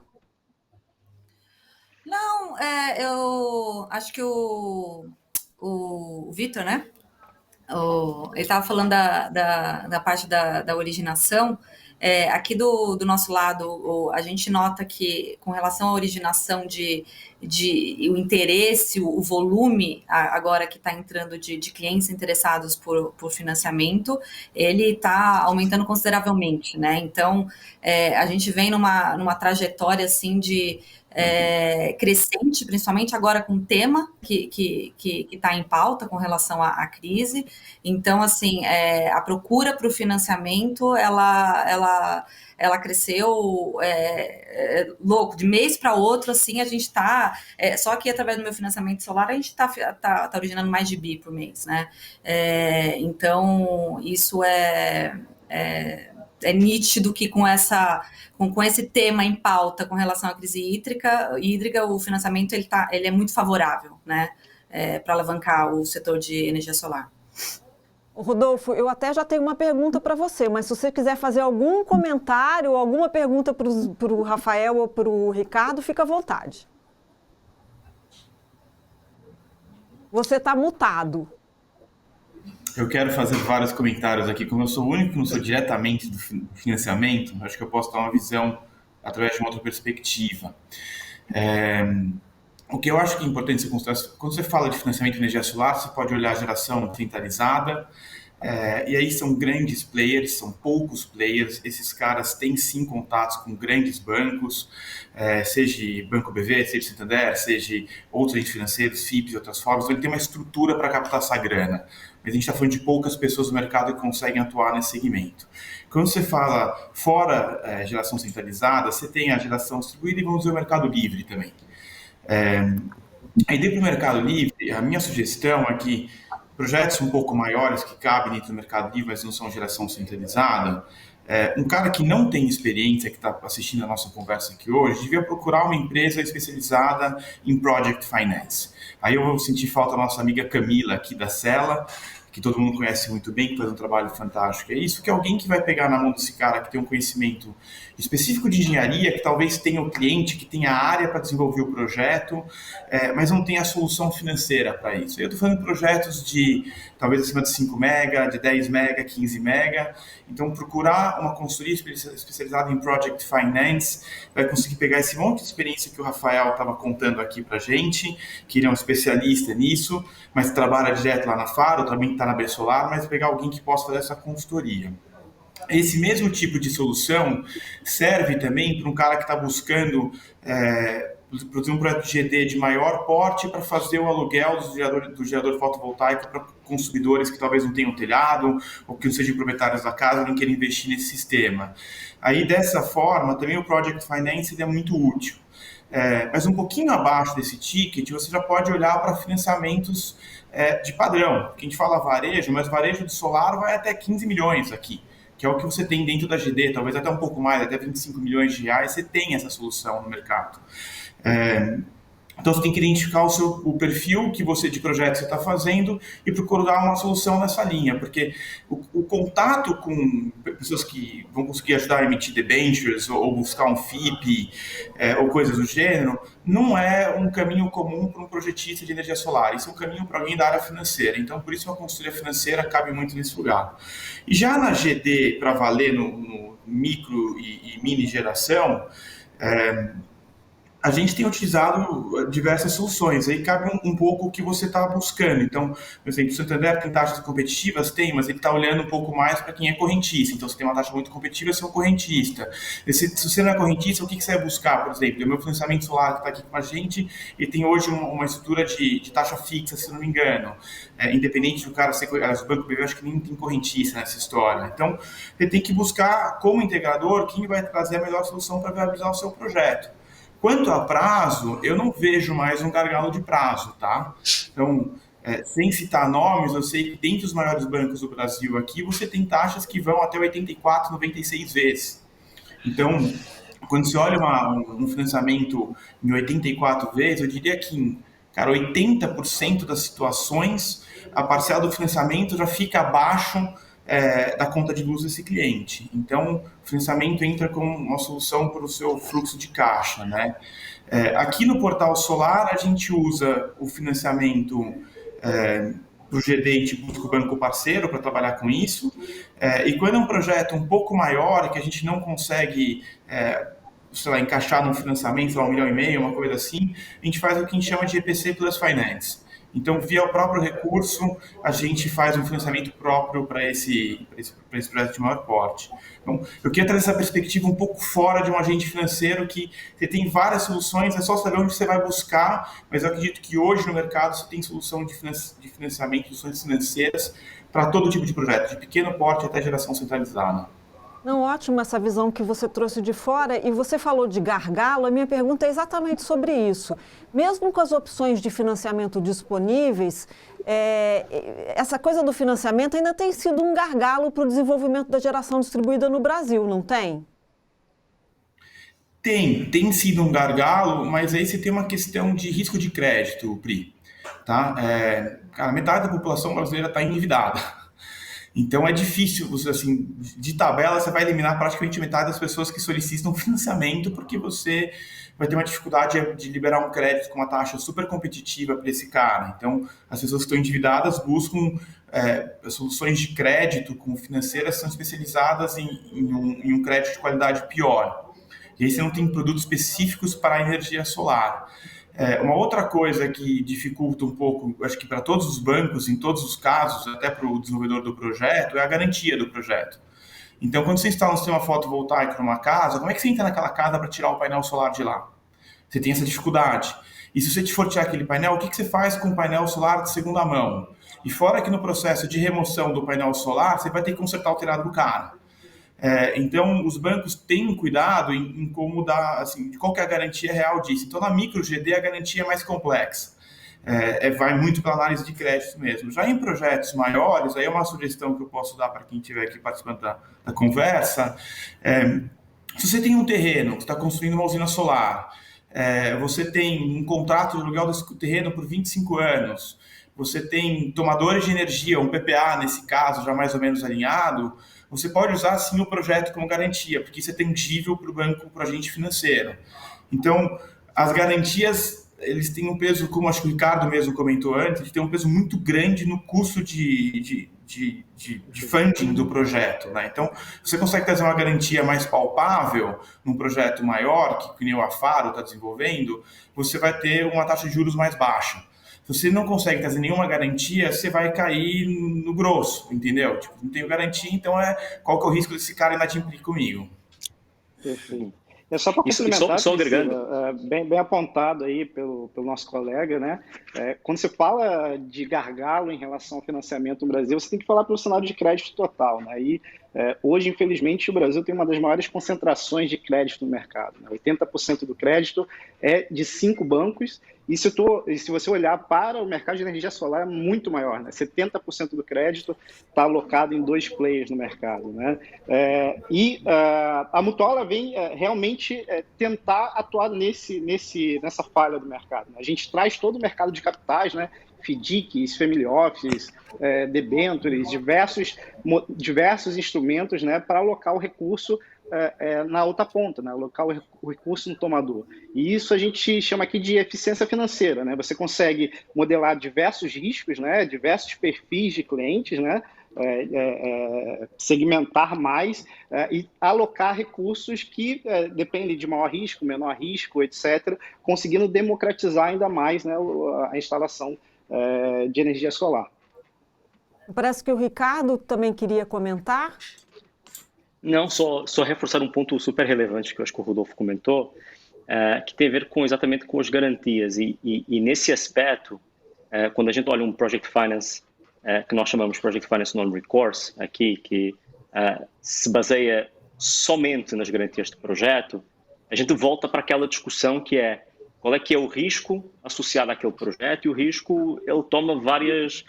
Não, eu acho que o Vitor, né? Ele estava falando da parte da originação. aqui do nosso lado, a gente nota que, com relação à originação o interesse, o volume agora que está entrando de clientes interessados por financiamento, ele está aumentando consideravelmente, né? Então, a gente vem numa trajetória assim de crescente, principalmente agora com o tema que está em pauta com relação à crise. Então, assim, a procura para o financiamento, ela cresceu louco, de mês para outro, assim, a gente está, só que através do meu financiamento solar, a gente está originando mais de bi por mês, né? Então, isso é nítido que com esse tema em pauta com relação à crise hídrica, o financiamento ele é muito favorável, né, para alavancar o setor de energia solar. Rodolfo, eu até já tenho uma pergunta para você, mas se você quiser fazer algum comentário, alguma pergunta para o Rafael ou para o Ricardo, fica à vontade. Você está mutado. Eu quero fazer vários comentários aqui. Como eu sou o único que não sou diretamente do financiamento, acho que eu posso dar uma visão através de uma outra perspectiva. O que eu acho que é importante você considerar, quando você fala de financiamento de energia solar, você pode olhar a geração centralizada, e aí são grandes players, são poucos players, esses caras têm sim contatos com grandes bancos, seja Banco BV, seja Santander, seja outros entes financeiros, FIPs e outras formas, então ele tem uma estrutura para captar essa grana. Mas a gente está falando de poucas pessoas no mercado que conseguem atuar nesse segmento. Quando você fala fora geração centralizada, você tem a geração distribuída e vamos dizer o mercado livre também. Aí dentro do mercado livre, a minha sugestão é que projetos um pouco maiores que cabem dentro do mercado livre, mas não são geração centralizada, um cara que não tem experiência, que está assistindo a nossa conversa aqui hoje, devia procurar uma empresa especializada em Project Finance. Aí eu vou sentir falta da nossa amiga Camila aqui da Sela, que todo mundo conhece muito bem, que faz um trabalho fantástico. É isso, que é alguém que vai pegar na mão desse cara que tem um conhecimento específico de engenharia, que talvez tenha o cliente, que tenha a área para desenvolver o projeto, mas não tem a solução financeira para isso. Eu estou falando de projetos de talvez acima de 5 mega, de 10 mega, 15 mega. Então, procurar uma consultoria especializada em Project Finance vai conseguir pegar esse monte de experiência que o Rafael estava contando aqui para a gente, que ele é um especialista nisso, mas trabalha direto lá na Faro, também está na Bersolar, mas pegar alguém que possa fazer essa consultoria. Esse mesmo tipo de solução serve também para um cara que está buscando produzir um projeto de GD de maior porte para fazer o aluguel do gerador fotovoltaico para consumidores que talvez não tenham telhado ou que não sejam proprietários da casa e nem queiram investir nesse sistema. Aí, dessa forma, também o Project Finance é muito útil. Mas um pouquinho abaixo desse ticket, você já pode olhar para financiamentos de padrão. Porque a gente fala varejo, mas varejo de solar vai até 15 milhões aqui, que é o que você tem dentro da GD, talvez até um pouco mais, até 25 milhões de reais, você tem essa solução no mercado. Então, você tem que identificar o perfil de projeto que você está fazendo e procurar uma solução nessa linha, porque o contato com pessoas que vão conseguir ajudar a emitir debentures ou buscar um FIP ou coisas do gênero, não é um caminho comum para um projetista de energia solar. Isso é um caminho para alguém da área financeira. Então, por isso, uma consultoria financeira cabe muito nesse lugar. E já na GD, para valer no micro e mini geração, a gente tem utilizado diversas soluções, aí cabe um pouco o que você está buscando. Então, por exemplo, o Santander tem taxas competitivas? Tem, mas ele está olhando um pouco mais para quem é correntista. Então, você tem uma taxa muito competitiva, você é um correntista. Se você não é correntista, o que você vai buscar? Por exemplo, o meu financiamento solar que está aqui com a gente, ele tem hoje uma estrutura de taxa fixa, se não me engano. Independente do cara ser... O Banco BV, acho que nem tem correntista nessa história. Então, você tem que buscar, como integrador, quem vai trazer a melhor solução para viabilizar o seu projeto. Quanto a prazo, eu não vejo mais um gargalo de prazo, tá? Então, sem citar nomes, eu sei que dentro dos maiores bancos do Brasil aqui, você tem taxas que vão até 84, 96 vezes. Então, quando você olha um financiamento em 84 vezes, eu diria que, cara, 80% das situações, a parcela do financiamento já fica abaixo da conta de luz desse cliente. Então, o financiamento entra como uma solução para o seu fluxo de caixa, né? Aqui no Portal Solar, a gente usa o financiamento o GD, a gente busca o banco parceiro para trabalhar com isso. E quando é um projeto um pouco maior, que a gente não consegue, sei lá, encaixar num financiamento, lá, 1,5 milhão, uma coisa assim, a gente faz o que a gente chama de EPC Plus Finance. Então, via o próprio recurso, a gente faz um financiamento próprio para esse projeto de maior porte. Então, eu queria trazer essa perspectiva um pouco fora de um agente financeiro, que você tem várias soluções, é só saber onde você vai buscar, mas eu acredito que hoje no mercado você tem solução de financiamento, soluções financeiras para todo tipo de projeto, de pequeno porte até geração centralizada. Não, ótimo essa visão que você trouxe de fora, e você falou de gargalo. A minha pergunta é exatamente sobre isso. Mesmo com as opções de financiamento disponíveis, essa coisa do financiamento ainda tem sido um gargalo para o desenvolvimento da geração distribuída no Brasil, não tem? Tem sido um gargalo, mas aí você tem uma questão de risco de crédito, Pri. Tá? Cara, metade da população brasileira está endividada. Então é difícil, assim, de tabela você vai eliminar praticamente metade das pessoas que solicitam financiamento, porque você vai ter uma dificuldade de liberar um crédito com uma taxa super competitiva para esse cara. Então as pessoas que estão endividadas buscam soluções de crédito com financeiras que são especializadas em um crédito de qualidade pior. E aí você não tem produtos específicos para a energia solar. Uma outra coisa que dificulta um pouco, acho que para todos os bancos, em todos os casos, até para o desenvolvedor do projeto, é a garantia do projeto. Então, quando você instala um sistema fotovoltaico numa casa, como é que você entra naquela casa para tirar o painel solar de lá? Você tem essa dificuldade. E se você for tirar aquele painel, o que você faz com o painel solar de segunda mão? E fora que no processo de remoção do painel solar, você vai ter que consertar o telhado do cara. Então, os bancos têm cuidado em como dar, assim, de qual que é a garantia real disso. Então, na micro GD, a garantia é mais complexa. Vai muito para análise de crédito mesmo. Já em projetos maiores, aí é uma sugestão que eu posso dar para quem estiver aqui participando da conversa. Se você tem um terreno que está construindo uma usina solar, você tem um contrato de aluguel desse terreno por 25 anos, você tem tomadores de energia, um PPA nesse caso, já mais ou menos alinhado, você pode usar sim o projeto como garantia, porque isso é tangível para o banco, para o agente financeiro. Então, as garantias, eles têm um peso, como acho que o Ricardo mesmo comentou antes, eles têm um peso muito grande no custo de funding do projeto, né? Então, você consegue trazer uma garantia mais palpável num projeto maior, que nem o Afaro está desenvolvendo, você vai ter uma taxa de juros mais baixa. Se você não consegue trazer nenhuma garantia, você vai cair no grosso, entendeu? Tipo, não tenho garantia, então qual que é o risco desse cara inadimplir comigo? Perfeito. Só para complementar, só agregando. Bem apontado aí pelo nosso colega, né? Quando você fala de gargalo em relação ao financiamento no Brasil, você tem que falar pelo cenário de crédito total, né? E hoje, infelizmente, o Brasil tem uma das maiores concentrações de crédito no mercado, né? 80% do crédito é de 5 bancos, e se você olhar para o mercado de energia solar, é muito maior, né? 70% do crédito está alocado em 2 players no mercado, né? A Mutual vem realmente tentar atuar nessa falha do mercado, né? A gente traz todo o mercado de capitais, né? FDICs, Family Office, debentures, diversos instrumentos, né, para alocar o recurso na outra ponta, né, alocar o recurso no tomador. E isso a gente chama aqui de eficiência financeira, né? Você consegue modelar diversos riscos, né, diversos perfis de clientes, né, segmentar mais e alocar recursos que dependem de maior risco, menor risco, etc., conseguindo democratizar ainda mais, né, a instalação de energia solar. Parece que o Ricardo também queria comentar. Não, só reforçar um ponto super relevante que eu acho que o Rodolfo comentou, que tem a ver exatamente com as garantias. E nesse aspecto, quando a gente olha um Project Finance, que nós chamamos Project Finance Non-Recourse, aqui, que se baseia somente nas garantias de projeto, a gente volta para aquela discussão que é qual é que é o risco associado àquele projeto, e o risco ele toma várias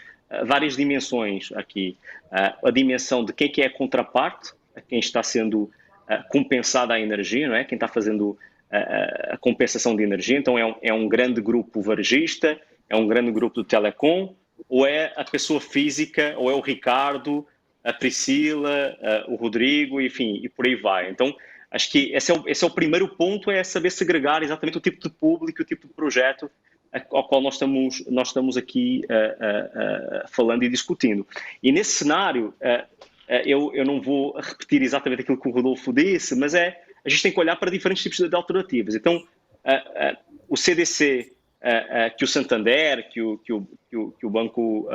dimensões aqui. A dimensão de quem que é a contraparte, quem está sendo compensada a energia, não é? Quem está fazendo a compensação de energia. Então é um grande grupo varejista, é um grande grupo do telecom, ou é a pessoa física, ou é o Ricardo, a Priscila, o Rodrigo, enfim, e por aí vai. Então, acho que esse é o primeiro ponto, é saber segregar exatamente o tipo de público, o tipo de projeto ao qual nós estamos aqui falando e discutindo. E nesse cenário, eu não vou repetir exatamente aquilo que o Rodolfo disse, mas a gente tem que olhar para diferentes tipos de alternativas. Então, o CDC, que o Santander, que o Banco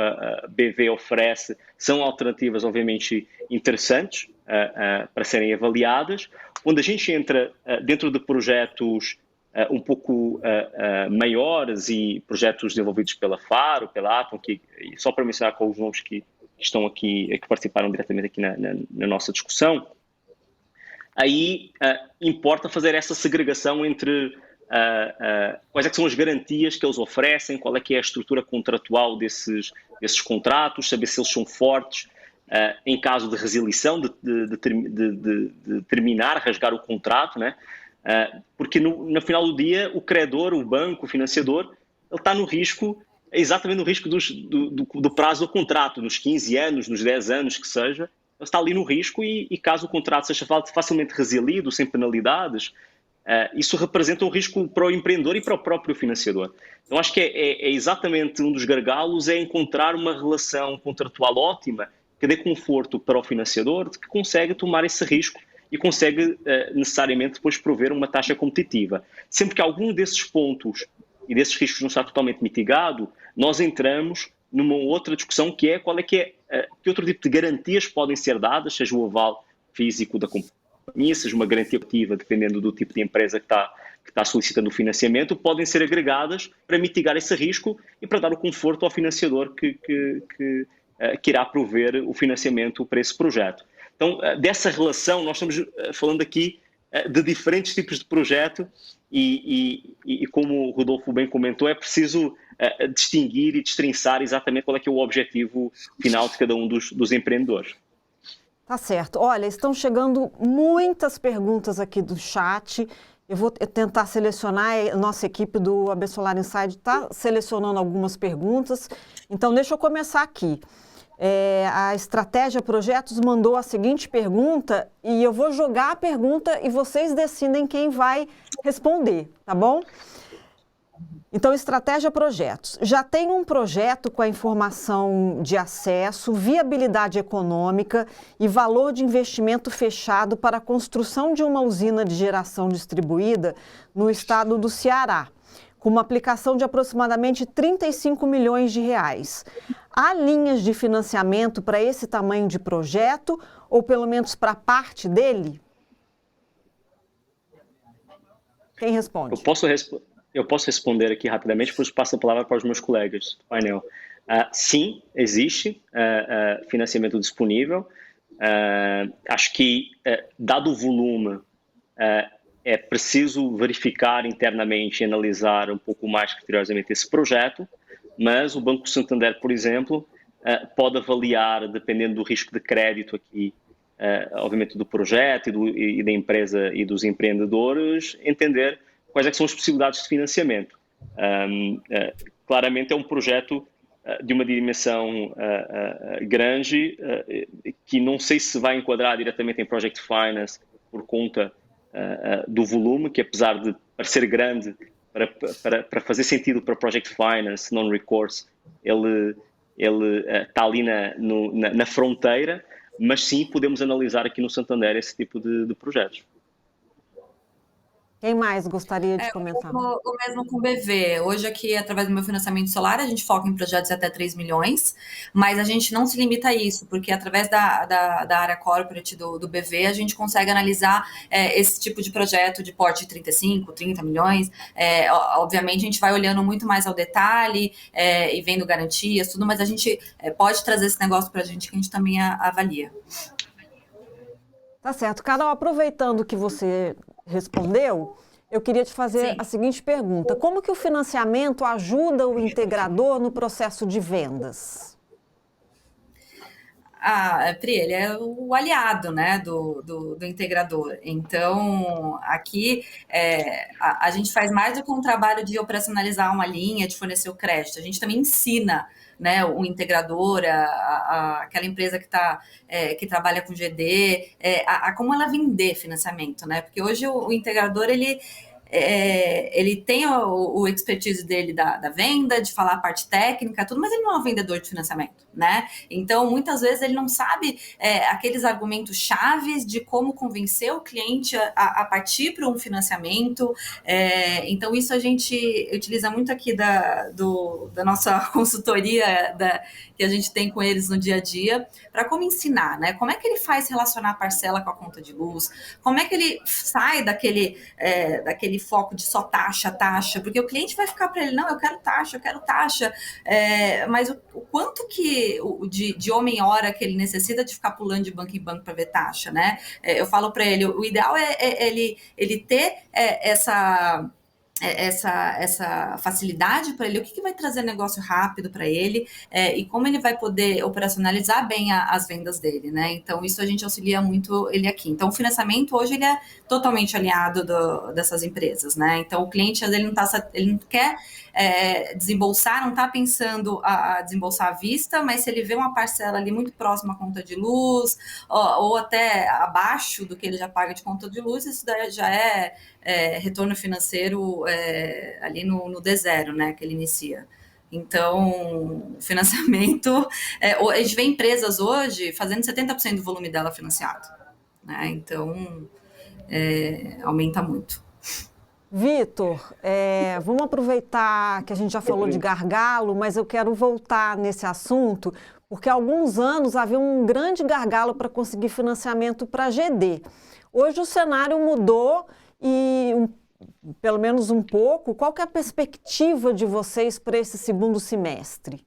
BV oferece, são alternativas, obviamente, interessantes para serem avaliadas. Quando a gente entra dentro de projetos um pouco maiores e projetos desenvolvidos pela Faro, pela Atom, só para mencionar com os nomes que estão aqui, que participaram diretamente aqui na nossa discussão, aí importa fazer essa segregação entre quais é que são as garantias que eles oferecem, qual é que é a estrutura contratual desses contratos, saber se eles são fortes, em caso de resilição, de terminar, rasgar o contrato, né? Porque no final do dia o credor, o banco, o financiador, ele está no risco, exatamente no risco do prazo do contrato, nos 15 anos, nos 10 anos que seja, ele está ali no risco e caso o contrato seja facilmente resilido, sem penalidades, isso representa um risco para o empreendedor e para o próprio financiador. Então acho que é exatamente um dos gargalos, é encontrar uma relação contratual ótima que dê conforto para o financiador, de que consegue tomar esse risco e consegue necessariamente depois prover uma taxa competitiva. Sempre que algum desses pontos e desses riscos não está totalmente mitigado, nós entramos numa outra discussão que é que outro tipo de garantias podem ser dadas, seja o aval físico da companhia, seja uma garantia ativa, dependendo do tipo de empresa que está solicitando o financiamento, podem ser agregadas para mitigar esse risco e para dar o conforto ao financiador que irá prover o financiamento para esse projeto. Então, dessa relação, nós estamos falando aqui de diferentes tipos de projeto e como o Rodolfo bem comentou, é preciso distinguir e destrinçar exatamente qual é que é o objetivo final de cada um dos empreendedores. Tá certo. Olha, estão chegando muitas perguntas aqui do chat. Eu vou tentar selecionar, a nossa equipe do AB Solar Inside está selecionando algumas perguntas. Então, deixa eu começar aqui. A Estratégia Projetos mandou a seguinte pergunta e eu vou jogar a pergunta e vocês decidem quem vai responder, tá bom? Então, Estratégia Projetos. Já tem um projeto com a informação de acesso, viabilidade econômica e valor de investimento fechado para a construção de uma usina de geração distribuída no estado do Ceará, com uma aplicação de aproximadamente 35 milhões de reais. Há linhas de financiamento para esse tamanho de projeto, ou pelo menos para parte dele? Quem responde? Eu posso responder aqui rapidamente, depois passo a palavra para os meus colegas do painel. Sim, existe financiamento disponível. Acho que, dado o volume, é preciso verificar internamente e analisar um pouco mais criteriosamente esse projeto, mas o Banco Santander, por exemplo, pode avaliar, dependendo do risco de crédito aqui, obviamente do projeto e da empresa e dos empreendedores, entender quais é que são as possibilidades de financiamento. Claramente é um projeto de uma dimensão grande, que não sei se vai enquadrar diretamente em Project Finance por conta do volume, que apesar de parecer grande, para fazer sentido para Project Finance, non-recourse, ele está ali na fronteira, mas sim podemos analisar aqui no Santander esse tipo de projetos. Quem mais gostaria de comentar? O mesmo com o BV. Hoje aqui, através do meu financiamento solar, a gente foca em projetos até 3 milhões, mas a gente não se limita a isso, porque através da área corporate do BV, a gente consegue analisar esse tipo de projeto de porte de 35, 30 milhões. Obviamente, a gente vai olhando muito mais ao detalhe e vendo garantias, tudo, mas a gente pode trazer esse negócio para a gente, que a gente também avalia. Tá certo. Carol, aproveitando que você respondeu, eu queria te fazer a seguinte pergunta. Como que o financiamento ajuda o integrador no processo de vendas? Pri, ele é o aliado, né, do integrador. Então, aqui a gente faz mais do que um trabalho de operacionalizar uma linha, de fornecer o crédito. A gente também ensina, né, o integrador, aquela empresa que trabalha com GD, a como ela vender financiamento, né? Porque hoje o integrador, ele ele tem o expertise dele da venda, de falar a parte técnica, tudo, mas ele não é um vendedor de financiamento, né? Então, muitas vezes ele não sabe aqueles argumentos chaves de como convencer o cliente a partir para um financiamento. Então, isso a gente utiliza muito aqui da nossa consultoria que a gente tem com eles no dia a dia, para como ensinar, né? Como é que ele faz relacionar a parcela com a conta de luz? Como é que ele sai daquele foco de só taxa, porque o cliente vai ficar para ele, não, eu quero taxa, mas o quanto que de homem-hora que ele necessita de ficar pulando de banco em banco para ver taxa, né? Eu falo para ele, o ideal é ele ter essa facilidade para ele, o que vai trazer negócio rápido para ele, e como ele vai poder operacionalizar bem as vendas dele, né? Então, isso a gente auxilia muito ele aqui. Então, o financiamento hoje ele é totalmente aliado dessas empresas, né? Então, o cliente ele não quer desembolsar, não está pensando a desembolsar à vista, mas se ele vê uma parcela ali muito próxima à conta de luz, ou até abaixo do que ele já paga de conta de luz, isso daí já é retorno financeiro ali no D0, né, que ele inicia. Então, o financiamento... a gente vê empresas hoje fazendo 70% do volume dela financiado, né? Então, aumenta muito. Vitor, vamos aproveitar que a gente já falou de gargalo, mas eu quero voltar nesse assunto, porque há alguns anos havia um grande gargalo para conseguir financiamento para GD. Hoje o cenário mudou e, pelo menos um pouco, qual que é a perspectiva de vocês para esse segundo semestre?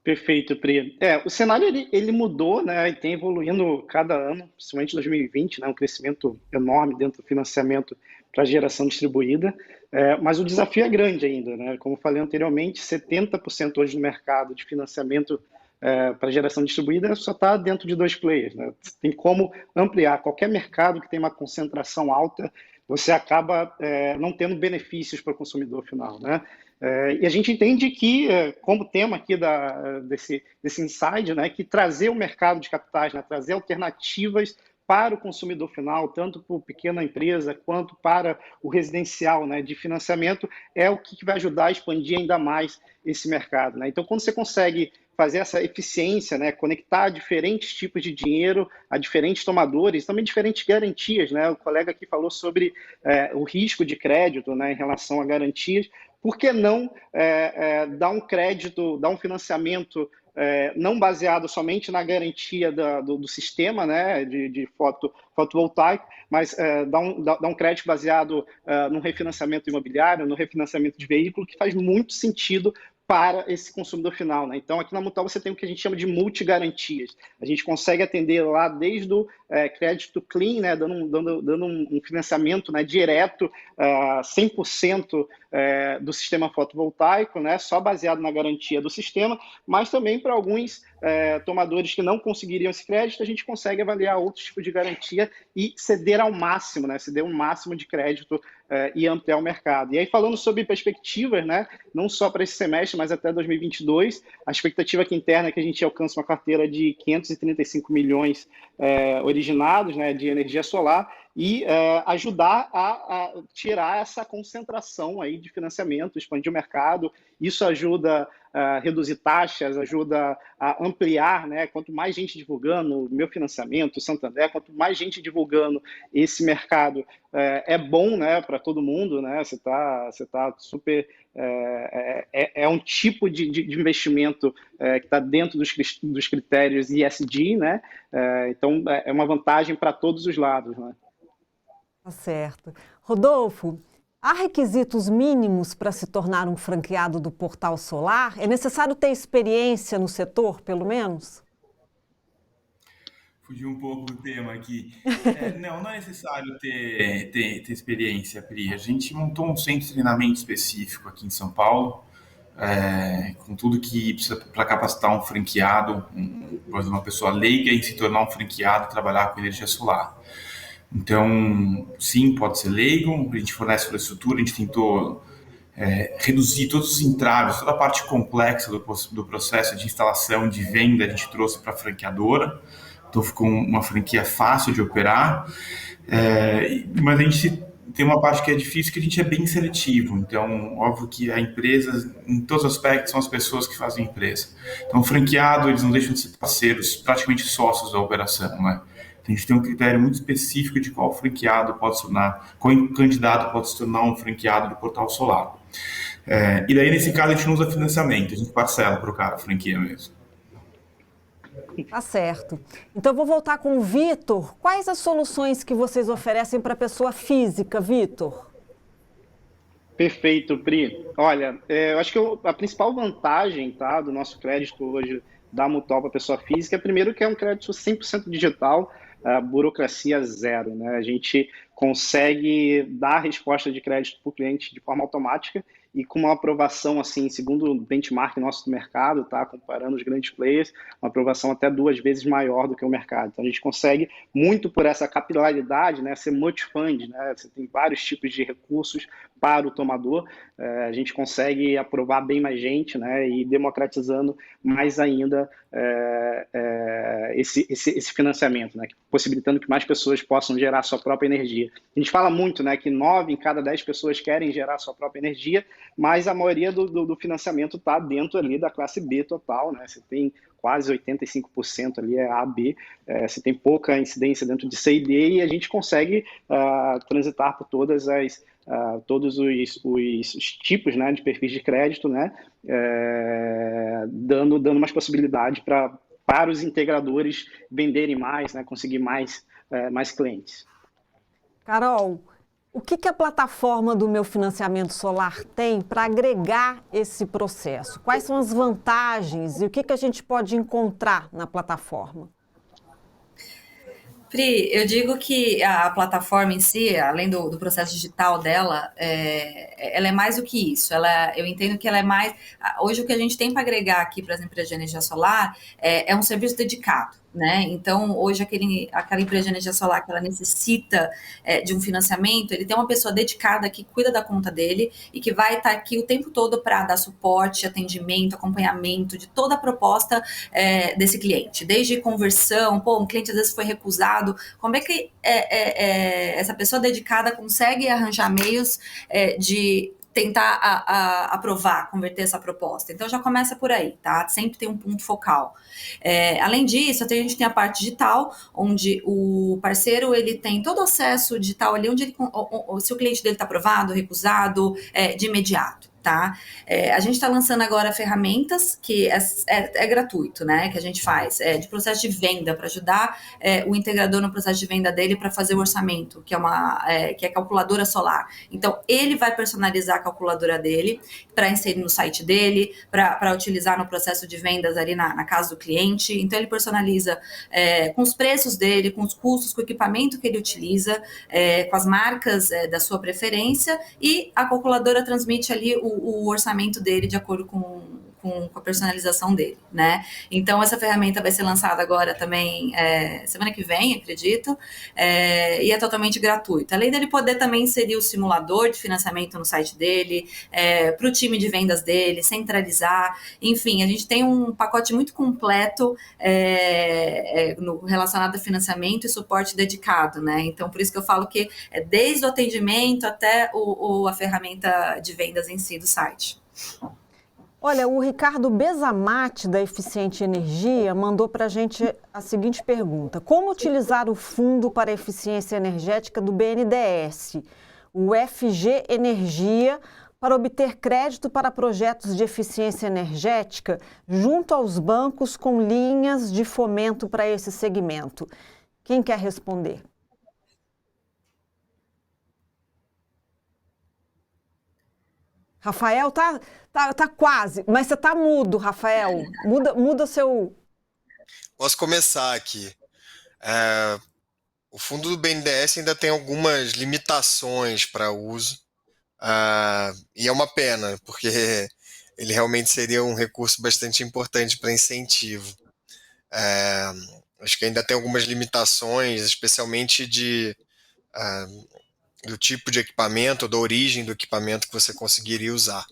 Perfeito, Pri. O cenário ele mudou, né, e tem evoluindo cada ano, principalmente em 2020, né, um crescimento enorme dentro do financiamento para geração distribuída, mas o desafio é grande ainda, né? Como falei anteriormente, 70% hoje no mercado de financiamento para geração distribuída só está dentro de 2 players, né? Tem como ampliar. Qualquer mercado que tem uma concentração alta, você acaba não tendo benefícios para o consumidor final, né? E a gente entende que, como tema aqui desse insight, né, que trazer o mercado de capitais, né, trazer alternativas para o consumidor final, tanto para a pequena empresa quanto para o residencial, né, de financiamento, é o que vai ajudar a expandir ainda mais esse mercado, né? Então, quando você consegue fazer essa eficiência, né, conectar diferentes tipos de dinheiro a diferentes tomadores, também diferentes garantias, né? O colega aqui falou sobre o risco de crédito, né, em relação a garantias. Por que não dar um crédito, dar um financiamento não baseado somente na garantia do sistema, né, de fotovoltaico, mas dar um crédito baseado no refinanciamento imobiliário, no refinanciamento de veículo, que faz muito sentido para esse consumidor final, né? Então, aqui na Mutual você tem o que a gente chama de multigarantias. A gente consegue atender lá desde o crédito clean, né, dando um financiamento, né, direto, 100% do sistema fotovoltaico, né, só baseado na garantia do sistema, mas também para alguns tomadores que não conseguiriam esse crédito, a gente consegue avaliar outros tipos de garantia e ceder ao máximo, né, ceder um máximo de crédito e ampliar o mercado. E aí, falando sobre perspectivas, né, não só para esse semestre, mas até 2022, a expectativa aqui interna é que a gente alcance uma carteira de 535 milhões originados, né, de energia solar e ajudar a tirar essa concentração aí de financiamento, expandir o mercado. Isso ajuda a reduzir taxas, ajuda a ampliar, né? Quanto mais gente divulgando o meu financiamento, o Santander, quanto mais gente divulgando esse mercado, é bom, né, para todo mundo, né? Você tá super... É um tipo de investimento que está dentro dos critérios ESG, né? Então, é uma vantagem para todos os lados, né? Tá certo. Rodolfo, há requisitos mínimos para se tornar um franqueado do Portal Solar? É necessário ter experiência no setor, pelo menos? Fugir um pouco do tema aqui. Não é necessário ter experiência, Pri. A gente montou um centro de treinamento específico aqui em São Paulo, com tudo que precisa para capacitar um franqueado, uma pessoa leiga em se tornar um franqueado e trabalhar com energia solar. Então, sim, pode ser leigo, a gente fornece infraestrutura, a gente tentou reduzir todos os entraves, toda a parte complexa do processo de instalação, de venda, a gente trouxe para a franqueadora, então ficou uma franquia fácil de operar, mas a gente tem uma parte que é difícil, que a gente é bem seletivo. Então, óbvio que a empresa, em todos os aspectos, são as pessoas que fazem a empresa. Então, o franqueado, eles não deixam de ser parceiros, praticamente sócios da operação, né? Então, a gente tem um critério muito específico de qual franqueado pode se tornar, qual candidato pode se tornar um franqueado do Portal Solar. E daí, nesse caso, a gente não usa financiamento, a gente parcela para o cara, a franquia mesmo. Tá certo. Então, eu vou voltar com o Vitor. Quais as soluções que vocês oferecem para a pessoa física, Vitor? Perfeito, Pri. Olha, eu acho que a principal vantagem, tá, do nosso crédito hoje da Mutual para a pessoa física é, primeiro, que é um crédito 100% digital, burocracia zero, né? A gente consegue dar resposta de crédito para o cliente de forma automática e com uma aprovação, assim, segundo o benchmark nosso do mercado, tá, comparando os grandes players, uma aprovação até 2 vezes maior do que o mercado. Então, a gente consegue, muito por essa capilaridade, né, ser multifund, né? Você tem vários tipos de recursos para o tomador, a gente consegue aprovar bem mais gente, né, e democratizando mais ainda esse financiamento, né, possibilitando que mais pessoas possam gerar sua própria energia. A gente fala muito, né, que 9 em cada 10 pessoas querem gerar sua própria energia, mas a maioria do financiamento está dentro ali da classe B total, né? Você tem quase 85% ali é A, B, você tem pouca incidência dentro de C e D, e a gente consegue transitar por todos os tipos, né, de perfis de crédito, né, dando mais possibilidade para os integradores venderem mais, né, conseguir mais clientes. Carol, o que a plataforma do Meu Financiamento Solar tem para agregar esse processo? Quais são as vantagens e o que a gente pode encontrar na plataforma? Pri, eu digo que a plataforma em si, além do processo digital dela, ela é mais do que isso. Eu entendo que ela é mais... Hoje, o que a gente tem para agregar aqui para as empresas de energia solar é um serviço dedicado, né? Então, hoje, aquela empresa de energia solar que ela necessita de um financiamento, ele tem uma pessoa dedicada que cuida da conta dele e que vai estar aqui o tempo todo para dar suporte, atendimento, acompanhamento de toda a proposta desse cliente. Desde conversão, um cliente às vezes foi recusado, como é que essa pessoa dedicada consegue arranjar meios de tentar aprovar, converter essa proposta. Então, já começa por aí, tá? Sempre tem um ponto focal. Além disso, a gente tem a parte digital, onde o parceiro, ele tem todo o acesso digital ali, onde se o cliente dele está aprovado, recusado, de imediato. Tá? A gente está lançando agora ferramentas que é gratuito, né? Que a gente faz de processo de venda para ajudar o integrador no processo de venda dele para fazer o orçamento, que é a calculadora solar. Então, ele vai personalizar a calculadora dele para inserir no site dele, para utilizar no processo de vendas ali na casa do cliente. Então, ele personaliza com os preços dele, com os custos, com o equipamento que ele utiliza, com as marcas da sua preferência, e a calculadora transmite ali o orçamento dele de acordo com a personalização dele, né? Então, essa ferramenta vai ser lançada agora também semana que vem, acredito, e é totalmente gratuita. Além dele poder também inserir o simulador de financiamento no site dele, para o time de vendas dele, centralizar, enfim, a gente tem um pacote muito completo relacionado a financiamento e suporte dedicado, né? Então, por isso que eu falo que é desde o atendimento até a ferramenta de vendas em si do site. Olha, o Ricardo Bezamati, da Eficiente Energia, mandou para a gente a seguinte pergunta: como utilizar o Fundo para a Eficiência Energética do BNDES, o FG Energia, para obter crédito para projetos de eficiência energética junto aos bancos com linhas de fomento para esse segmento? Quem quer responder? Rafael, tá quase, mas você tá mudo, Rafael. Muda seu... Posso começar aqui. O fundo do BNDES ainda tem algumas limitações para uso, e é uma pena, porque ele realmente seria um recurso bastante importante para incentivo. Acho que ainda tem algumas limitações, especialmente do tipo de equipamento, da origem do equipamento que você conseguiria usar.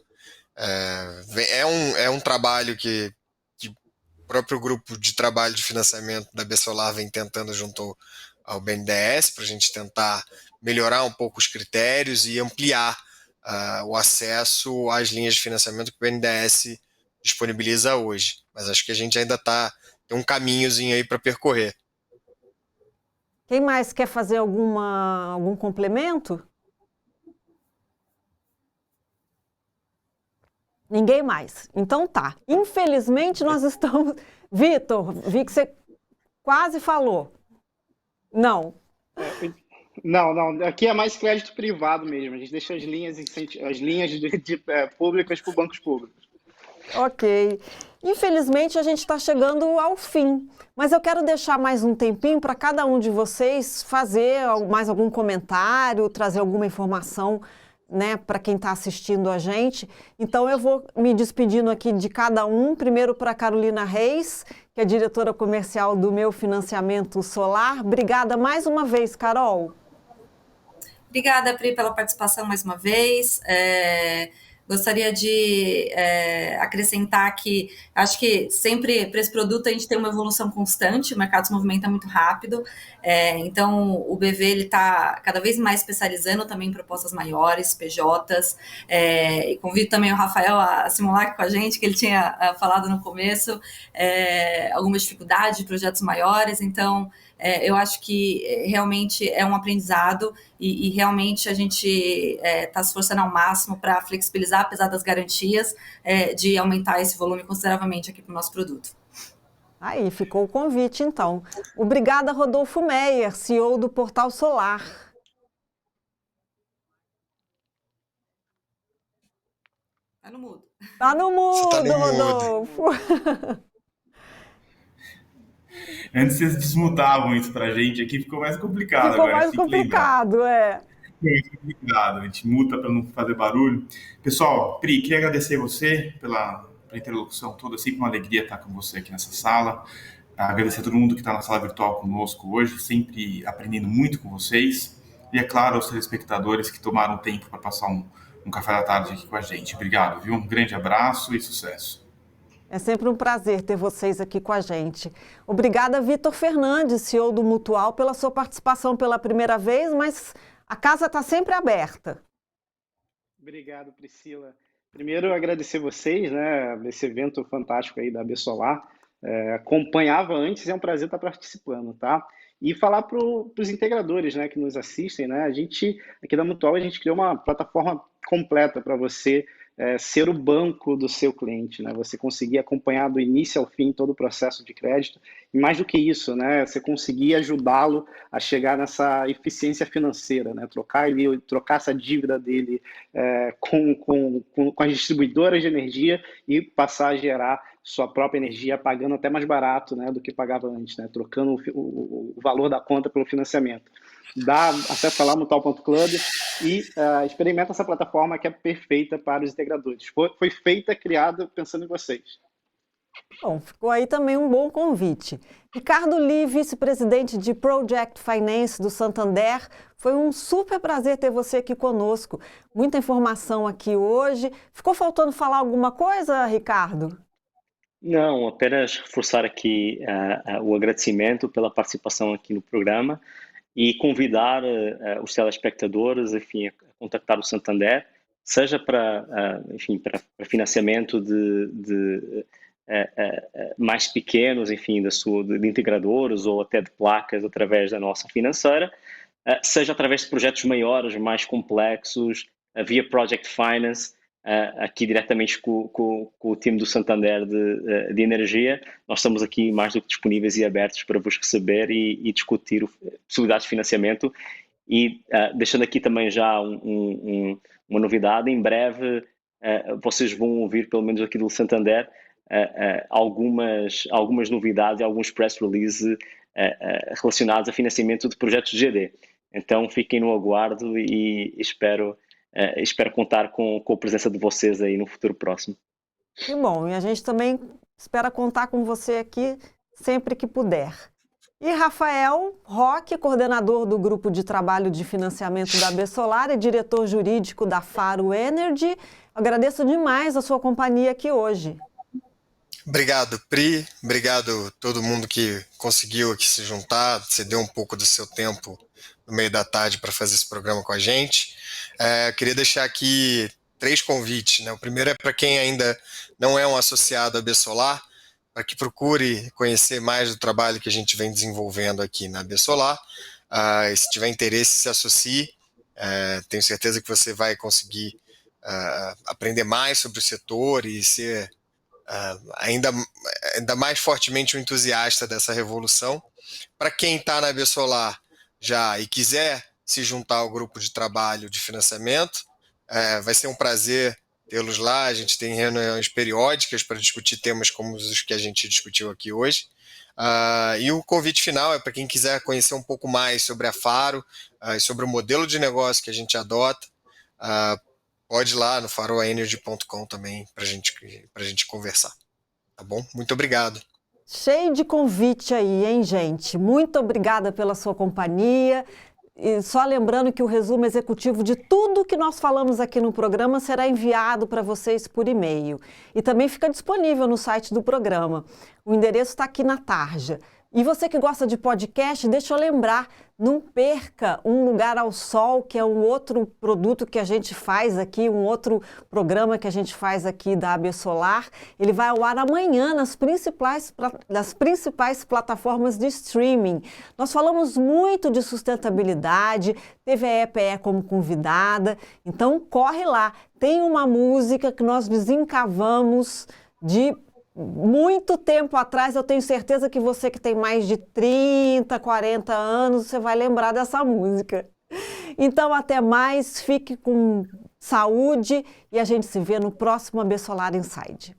É um trabalho que o próprio grupo de trabalho de financiamento da B Solar vem tentando junto ao BNDES, para a gente tentar melhorar um pouco os critérios e ampliar o acesso às linhas de financiamento que o BNDES disponibiliza hoje. Mas acho que a gente ainda tem um caminhozinho aí para percorrer. Quem mais quer fazer algum complemento? Ninguém mais. Então tá. Infelizmente nós estamos... Vitor, vi que você quase falou. Não. Não. Aqui é mais crédito privado mesmo. A gente deixa as linhas públicas para bancos públicos. Ok. Infelizmente a gente está chegando ao fim, mas eu quero deixar mais um tempinho para cada um de vocês fazer mais algum comentário, trazer alguma informação, né, para quem está assistindo a gente. Então eu vou me despedindo aqui de cada um. Primeiro para a Carolina Reis, que é diretora comercial do Meu Financiamento Solar. Obrigada mais uma vez, Carol. Obrigada, Pri, pela participação mais uma vez. Gostaria de acrescentar que acho que sempre para esse produto a gente tem uma evolução constante, o mercado se movimenta muito rápido, então o BV está cada vez mais especializando também em propostas maiores, PJs, e convido também o Rafael a simular aqui com a gente, que ele tinha falado no começo, alguma dificuldade de projetos maiores, então eu acho que realmente é um aprendizado e realmente a gente está se esforçando ao máximo para flexibilizar, apesar das garantias, de aumentar esse volume consideravelmente aqui para o nosso produto. Aí, ficou o convite, então. Obrigada, Rodolfo Meyer, CEO do Portal Solar. Tá no mudo. Tá no mudo, Tá no Rodolfo. Antes vocês desmutavam isso pra gente aqui, ficou mais complicado. Ficou agora, mais complicado, Ficou mais complicado, a gente muta para não fazer barulho. Pessoal, Pri, queria agradecer você pela interlocução toda, sempre uma alegria estar com você aqui nessa sala. Agradecer a todo mundo que está na sala virtual conosco hoje, sempre aprendendo muito com vocês. E, é claro, aos telespectadores que tomaram tempo para passar um café da tarde aqui com a gente. Obrigado, viu? Um grande abraço e sucesso. É sempre um prazer ter vocês aqui com a gente. Obrigada, Vitor Fernandes, CEO do Mutual, pela sua participação pela primeira vez, mas a casa está sempre aberta. Obrigado, Priscila. Primeiro, agradecer vocês, né, esse evento fantástico aí da AB Solar. Acompanhava antes, é um prazer estar participando, tá? E falar para os integradores, né, que nos assistem, né, a gente, aqui da Mutual, a gente criou uma plataforma completa para você ser o banco do seu cliente, né? Você conseguir acompanhar do início ao fim todo o processo de crédito e mais do que isso, né? Você conseguir ajudá-lo a chegar nessa eficiência financeira, né? Trocar essa dívida dele com as distribuidoras de energia e passar a gerar sua própria energia pagando até mais barato, né, do que pagava antes, né? Trocando o valor da conta pelo financiamento. Dá acesso lá no Mutual.club e experimenta essa plataforma que é perfeita para os integradores. Foi feita, criada pensando em vocês. Bom, ficou aí também um bom convite. Ricardo Lee, vice-presidente de Project Finance do Santander, foi um super prazer ter você aqui conosco. Muita informação aqui hoje. Ficou faltando falar alguma coisa, Ricardo? Não, apenas reforçar aqui o agradecimento pela participação aqui no programa e convidar os telespectadores, enfim, a contactar o Santander, seja para financiamento de mais pequenos, enfim, de integradores ou até de placas através da nossa financeira, seja através de projetos maiores, mais complexos, via Project Finance, aqui diretamente com o time do Santander de energia. Nós estamos aqui mais do que disponíveis e abertos para vos receber e discutir possibilidades de financiamento. E deixando aqui também já uma novidade, em breve vocês vão ouvir, pelo menos aqui do Santander, algumas novidades e alguns press releases relacionados a financiamento de projetos de GD. Então fiquem no aguardo e espero contar com a presença de vocês aí no futuro próximo. Que bom, e a gente também espera contar com você aqui sempre que puder. E Rafael Roque, coordenador do Grupo de Trabalho de Financiamento da AB Solar e diretor jurídico da Faro Energy, agradeço demais a sua companhia aqui hoje. Obrigado, Pri. Obrigado a todo mundo que conseguiu aqui se juntar, ceder um pouco do seu tempo no meio da tarde para fazer esse programa com a gente. Eu queria deixar aqui 3 convites, né? O primeiro é para quem ainda não é um associado à Bsolar, para que procure conhecer mais do trabalho que a gente vem desenvolvendo aqui na Bsolar. E se tiver interesse, se associe. Tenho certeza que você vai conseguir aprender mais sobre o setor e ser ainda mais fortemente um entusiasta dessa revolução. Para quem está na Bsolar já e quiser se juntar ao grupo de trabalho de financiamento, vai ser um prazer tê-los lá. A gente tem reuniões periódicas para discutir temas como os que a gente discutiu aqui hoje. E o convite final é para quem quiser conhecer um pouco mais sobre a Faro e sobre o modelo de negócio que a gente adota. Pode ir lá no faroenergy.com também para a gente conversar. Tá bom? Muito obrigado. Cheio de convite aí, hein, gente? Muito obrigada pela sua companhia. E só lembrando que o resumo executivo de tudo que nós falamos aqui no programa será enviado para vocês por e-mail. E também fica disponível no site do programa. O endereço está aqui na tarja. E você que gosta de podcast, deixa eu lembrar, não perca Um Lugar ao Sol, que é um outro produto que a gente faz aqui, um outro programa que a gente faz aqui da Bsolar. Ele vai ao ar amanhã nas principais plataformas de streaming. Nós falamos muito de sustentabilidade, teve a EPE como convidada, então corre lá. Tem uma música que nós desencavamos de muito tempo atrás. Eu tenho certeza que você que tem mais de 30, 40 anos, você vai lembrar dessa música. Então, até mais, fique com saúde e a gente se vê no próximo Bsolar Inside.